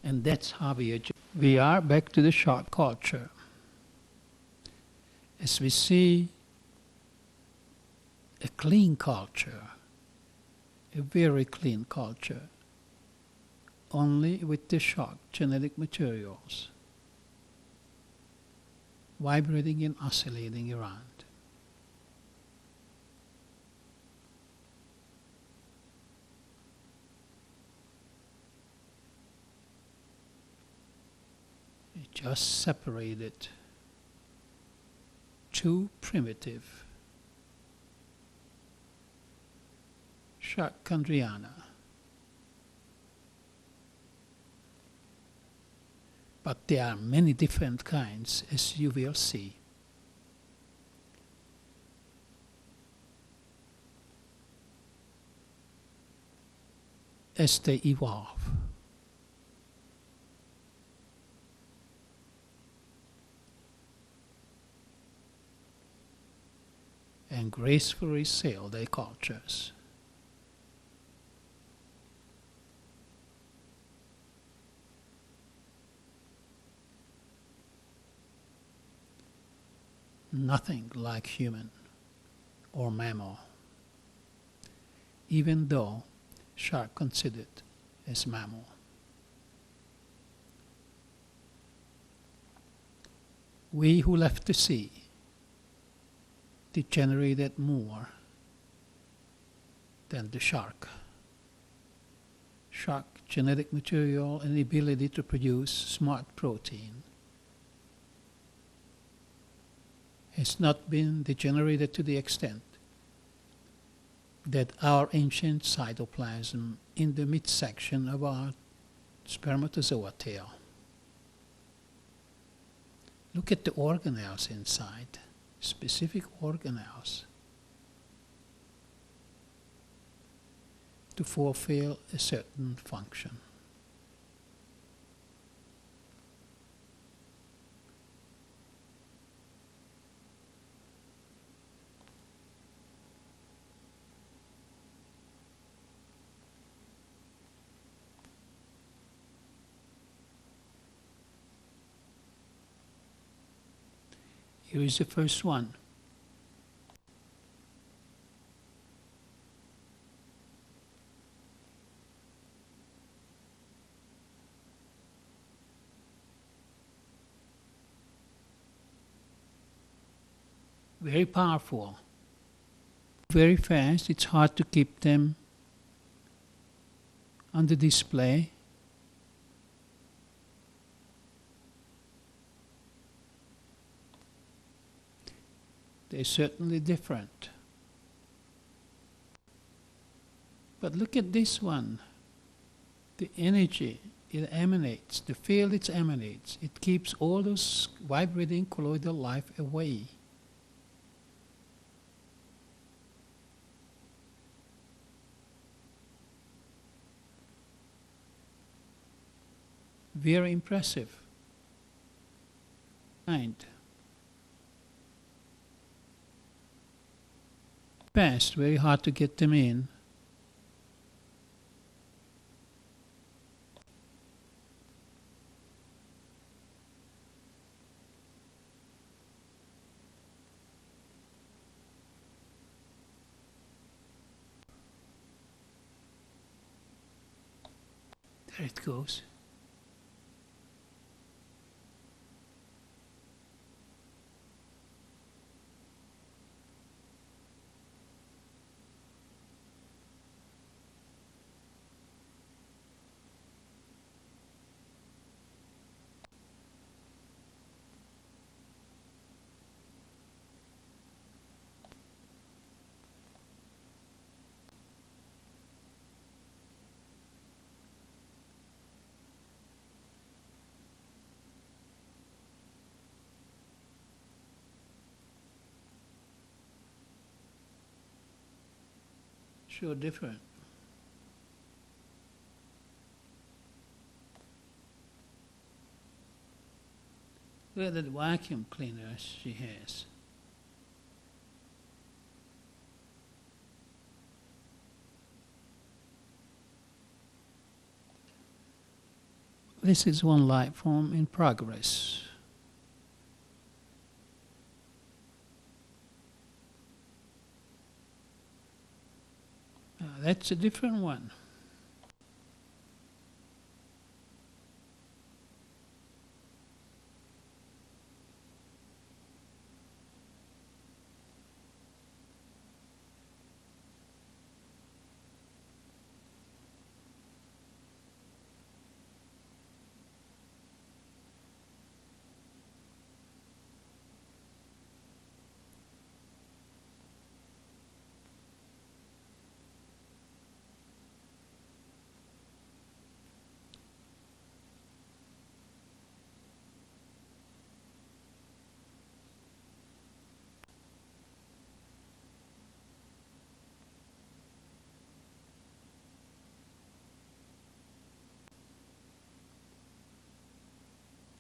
And that's how we are back to the shark culture. As we see a clean culture, a very clean culture, only with the shark genetic materials vibrating and oscillating around. It just separated two primitive shark chondriana. But there are many different kinds, as you will see. As they evolve. And gracefully sail their cultures. Nothing like human or mammal, even though shark considered as mammal. We who left the sea degenerated more than the shark. Shark genetic material and ability to produce smart protein has not been degenerated to the extent that our ancient cytoplasm in the midsection of our spermatozoa tail. Look at the organelles inside, specific organelles, to fulfill a certain function. Here is the first one. Very powerful, very fast. It's hard to keep them on the display. They're certainly different. But look at this one. The energy it emanates, the field it emanates, it keeps all those vibrating colloidal life away. Very impressive. Fast, very hard to get them in. There it goes. Sure different. Look at that vacuum cleaner she has. This is one life form in progress. That's a different one.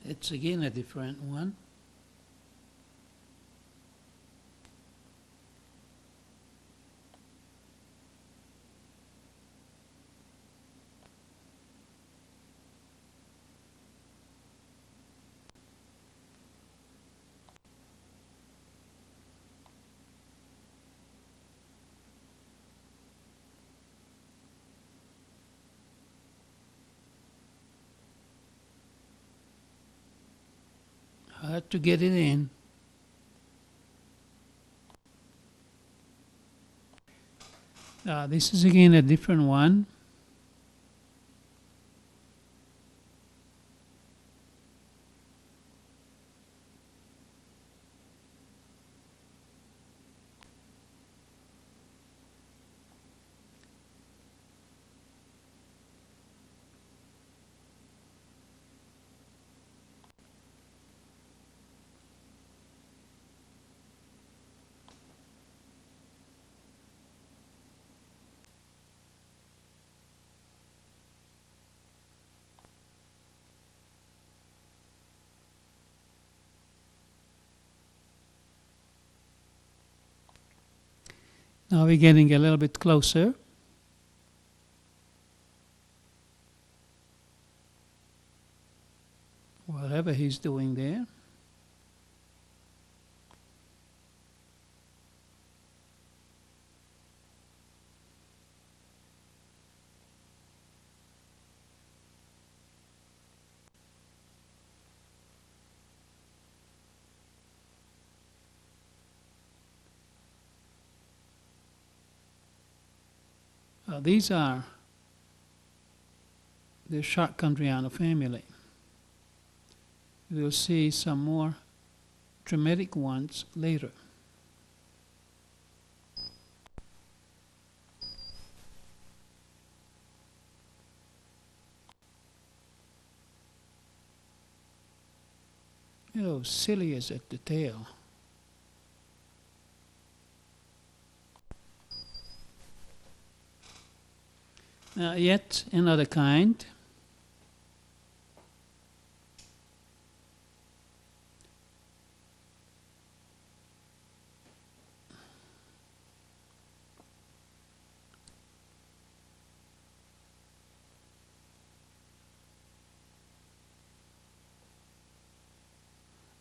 It's again a different one. Hard to get it in. This is again a different one. Now we're getting a little bit closer. Whatever he's doing there. These are the chondriana family. We'll see some more dramatic ones later. Cilious at the tail. Yet another kind.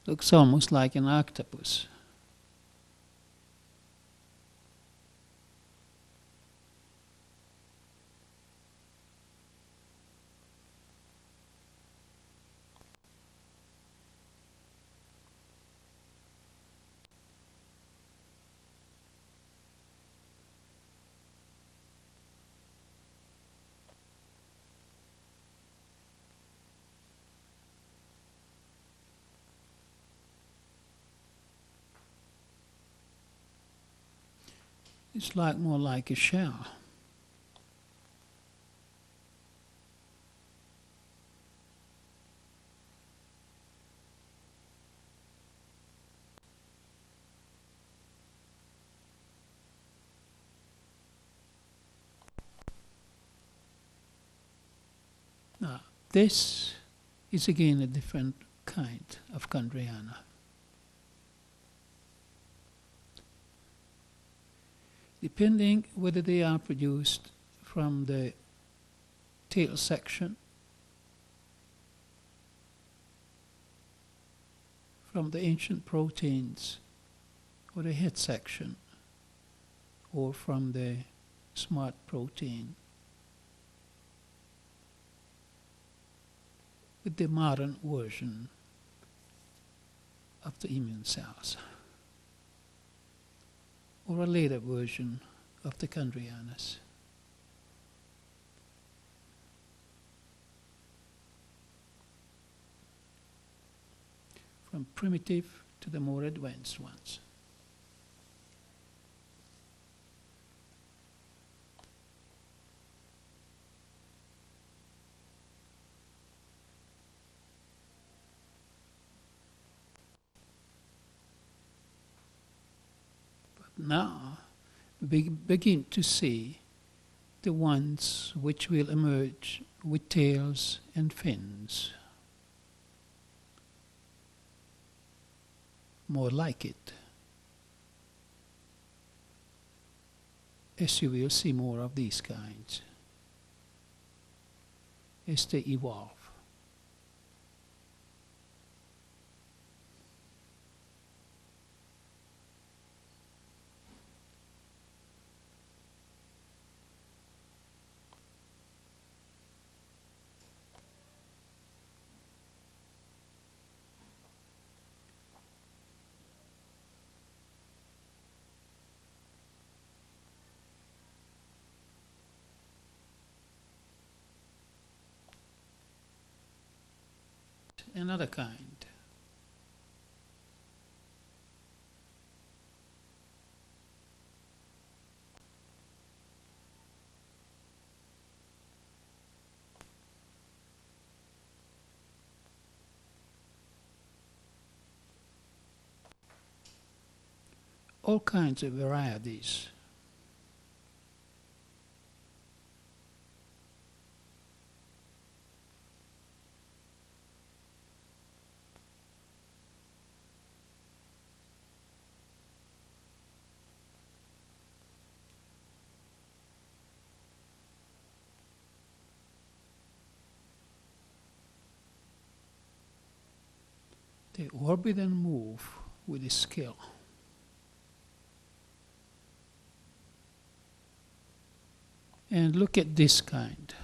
Looks almost like an octopus. It's more like a shell. Now, this is again a different kind of chondriana. Depending whether they are produced from the tail section, from the ancient proteins, or the head section, or from the smart protein, with the modern version of the immune cells, or a later version of the chondrianas. From primitive to the more advanced ones. Now we begin to see the ones which will emerge with tails and fins. More like it, as you will see more of these kinds as they evolve. another kind. All kinds of varieties. They orbit and move with skill. And look at this kind.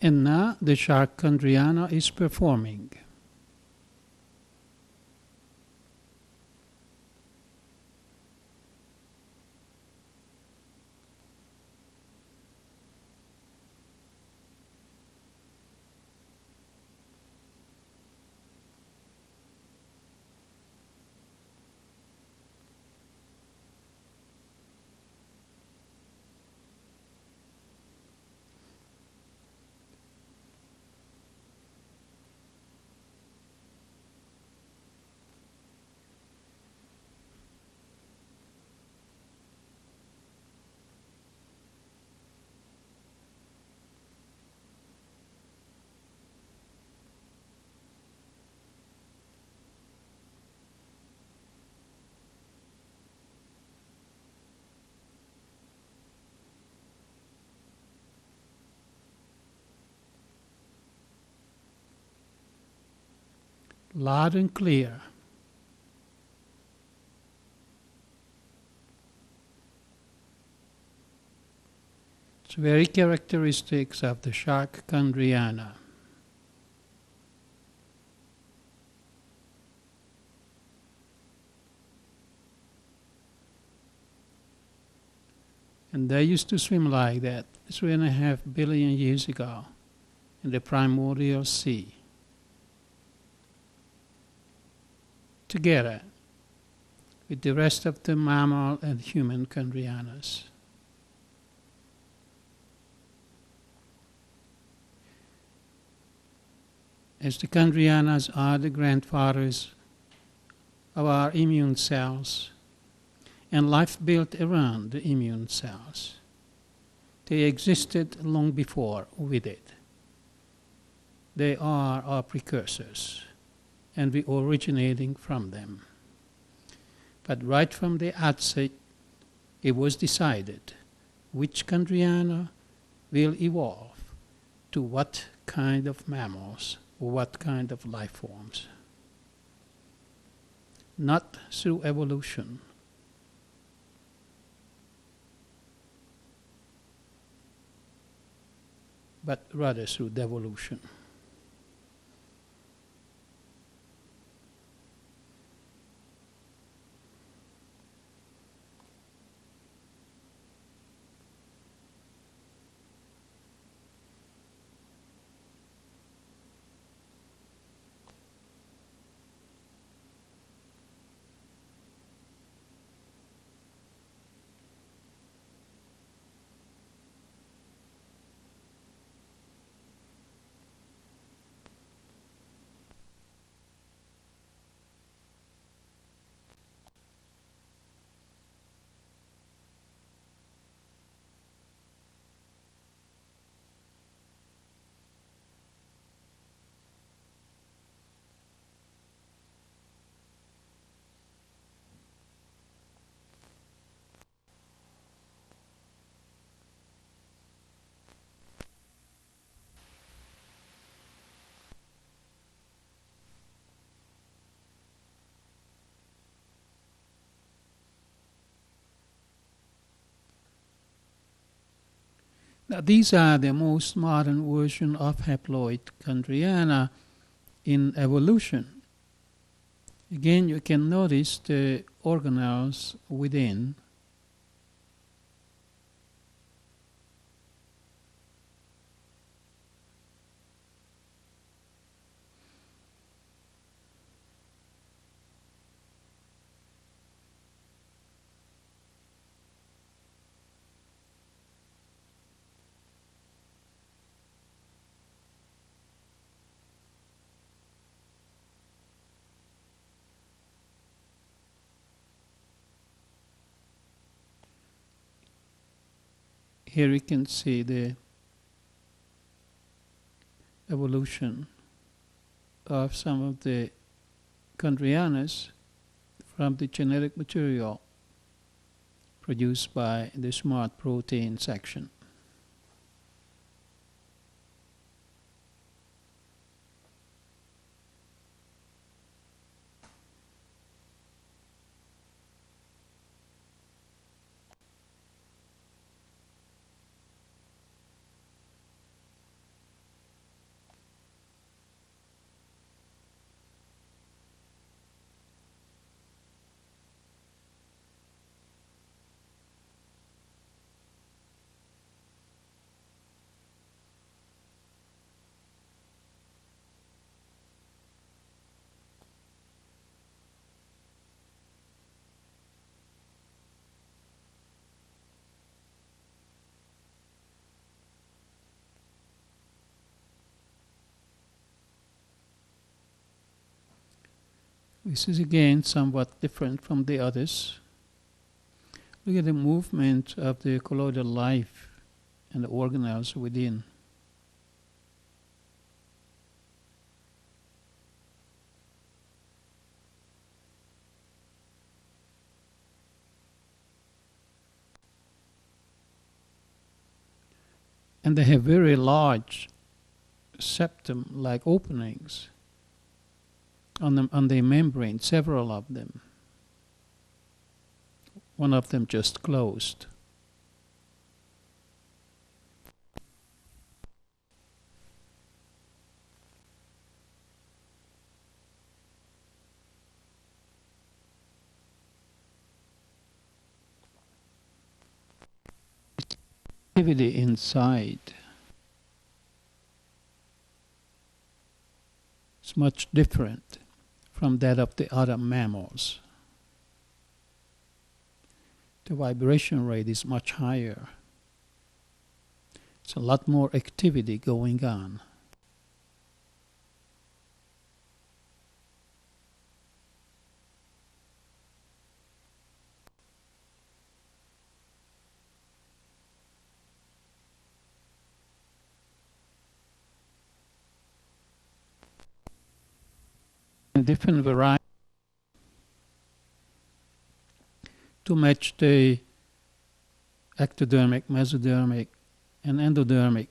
And now the shark chondriana is performing. Loud and clear. It's very characteristics of the shark chondriana. And they used to swim like that 3.5 billion years ago in the primordial sea, together with the rest of the mammal and human chondrianas. As the chondrianas are the grandfathers of our immune cells, and life built around the immune cells. They existed long before with it. They are our precursors, and we are originating from them. But right from the outset, it was decided which chondriana will evolve to what kind of mammals or what kind of life forms. Not through evolution, but rather through devolution. These are the most modern version of haploid chondriana in evolution. Again, you can notice the organelles within. Here you can see the evolution of some of the chondrianas from the genetic material produced by the smart protein section. This is again somewhat different from the others. Look at the movement of the colloidal life and the organelles within. And they have very large septum-like openings on the membrane, several of them. One of them just closed. Activity inside is much different from that of the other mammals. The vibration rate is much higher. It's a lot more activity going on. Different varieties to match the ectodermic, mesodermic, and endodermic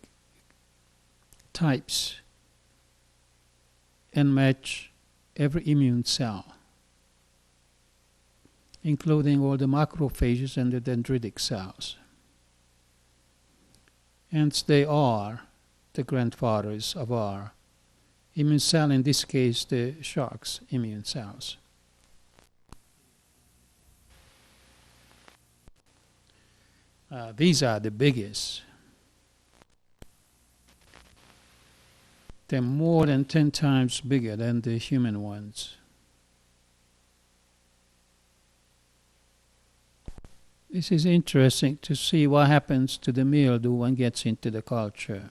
types and match every immune cell, including all the macrophages and the dendritic cells. Hence they are the grandfathers of our immune cell, in this case the shark's immune cells. These are the biggest. They're more than 10 times bigger than the human ones. This is interesting to see what happens to the mildew when it gets into the culture.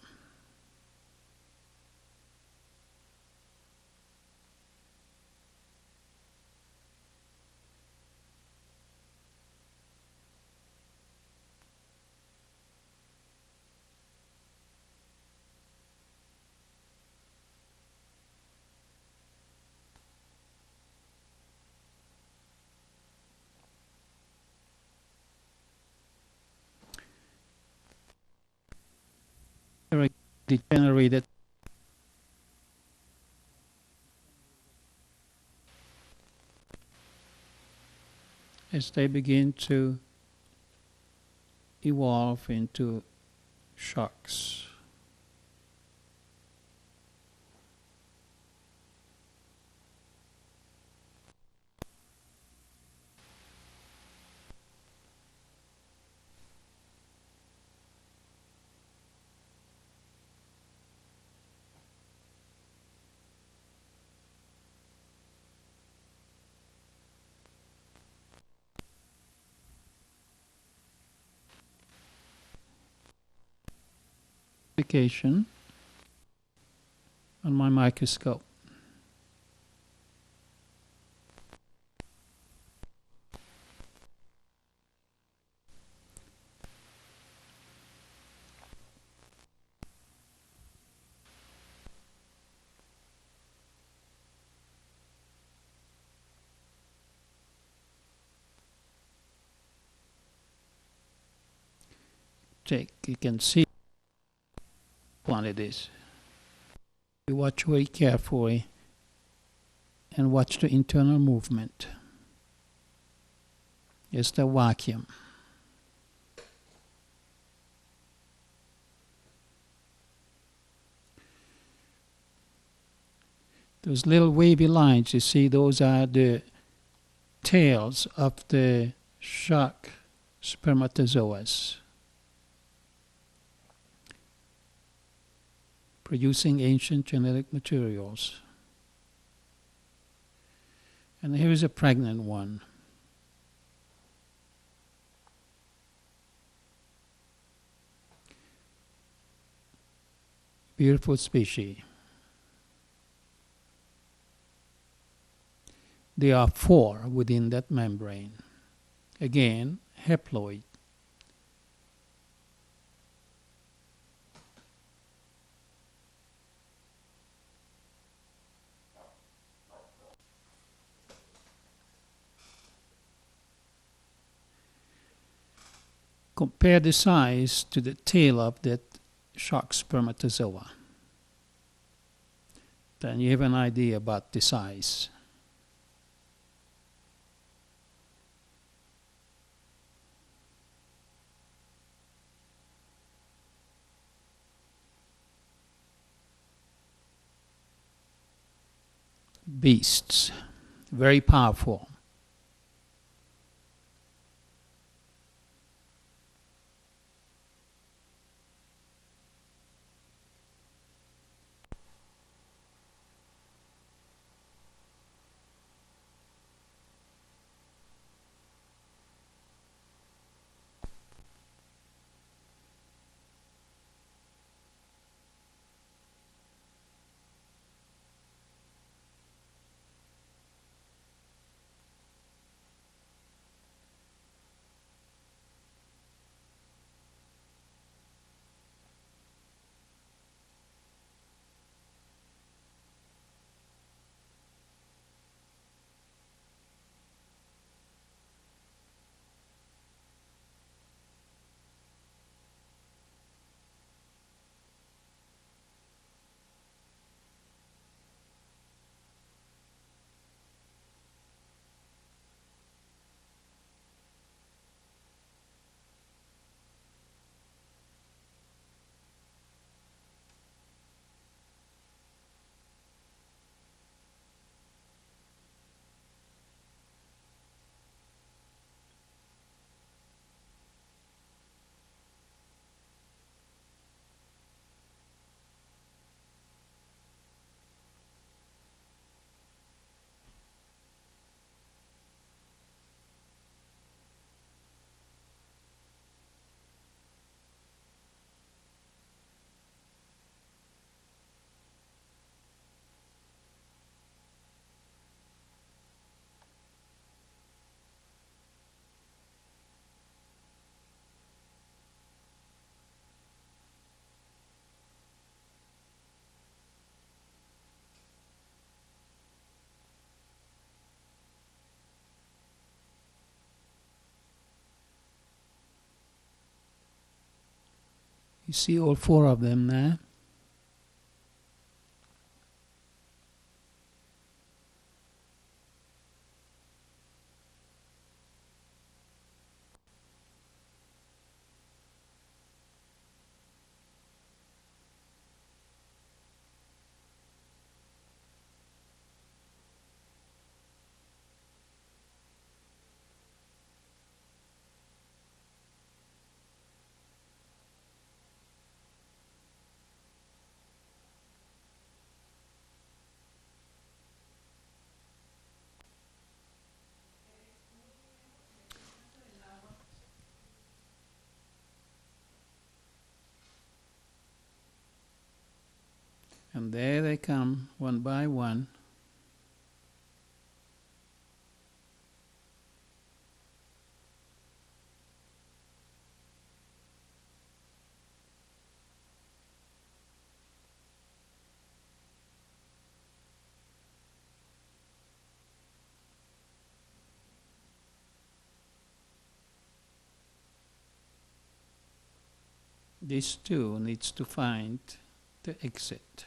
Degenerated as they begin to evolve into sharks. Application on my microscope. You can see what it is. You watch very carefully and watch the internal movement. It's the vacuum. Those little wavy lines, you see, those are the tails of the shark spermatozoas, producing ancient genetic materials. And here is a pregnant one. Beautiful species. There are 4 within that membrane. Again, haploid. Compare the size to the tail of that shark spermatozoa. Then you have an idea about the size. Beasts, very powerful. You see all 4 of them there. And there they come, one by one. This too needs to find the exit.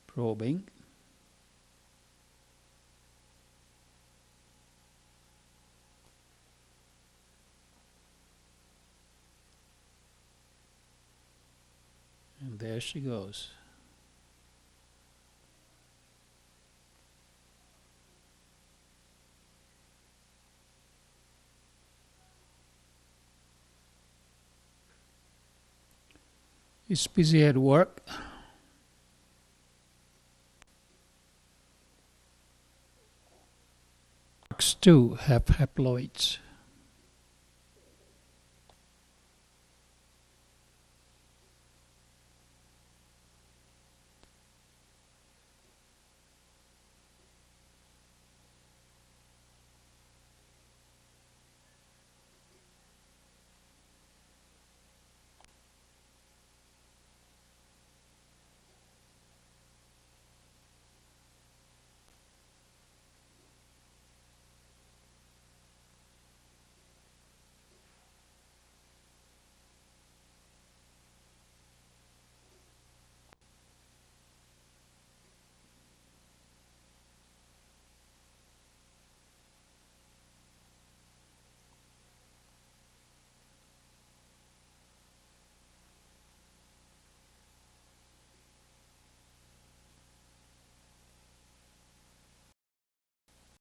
Probing. And there she goes. He's busy at work. Sharks too have haploids.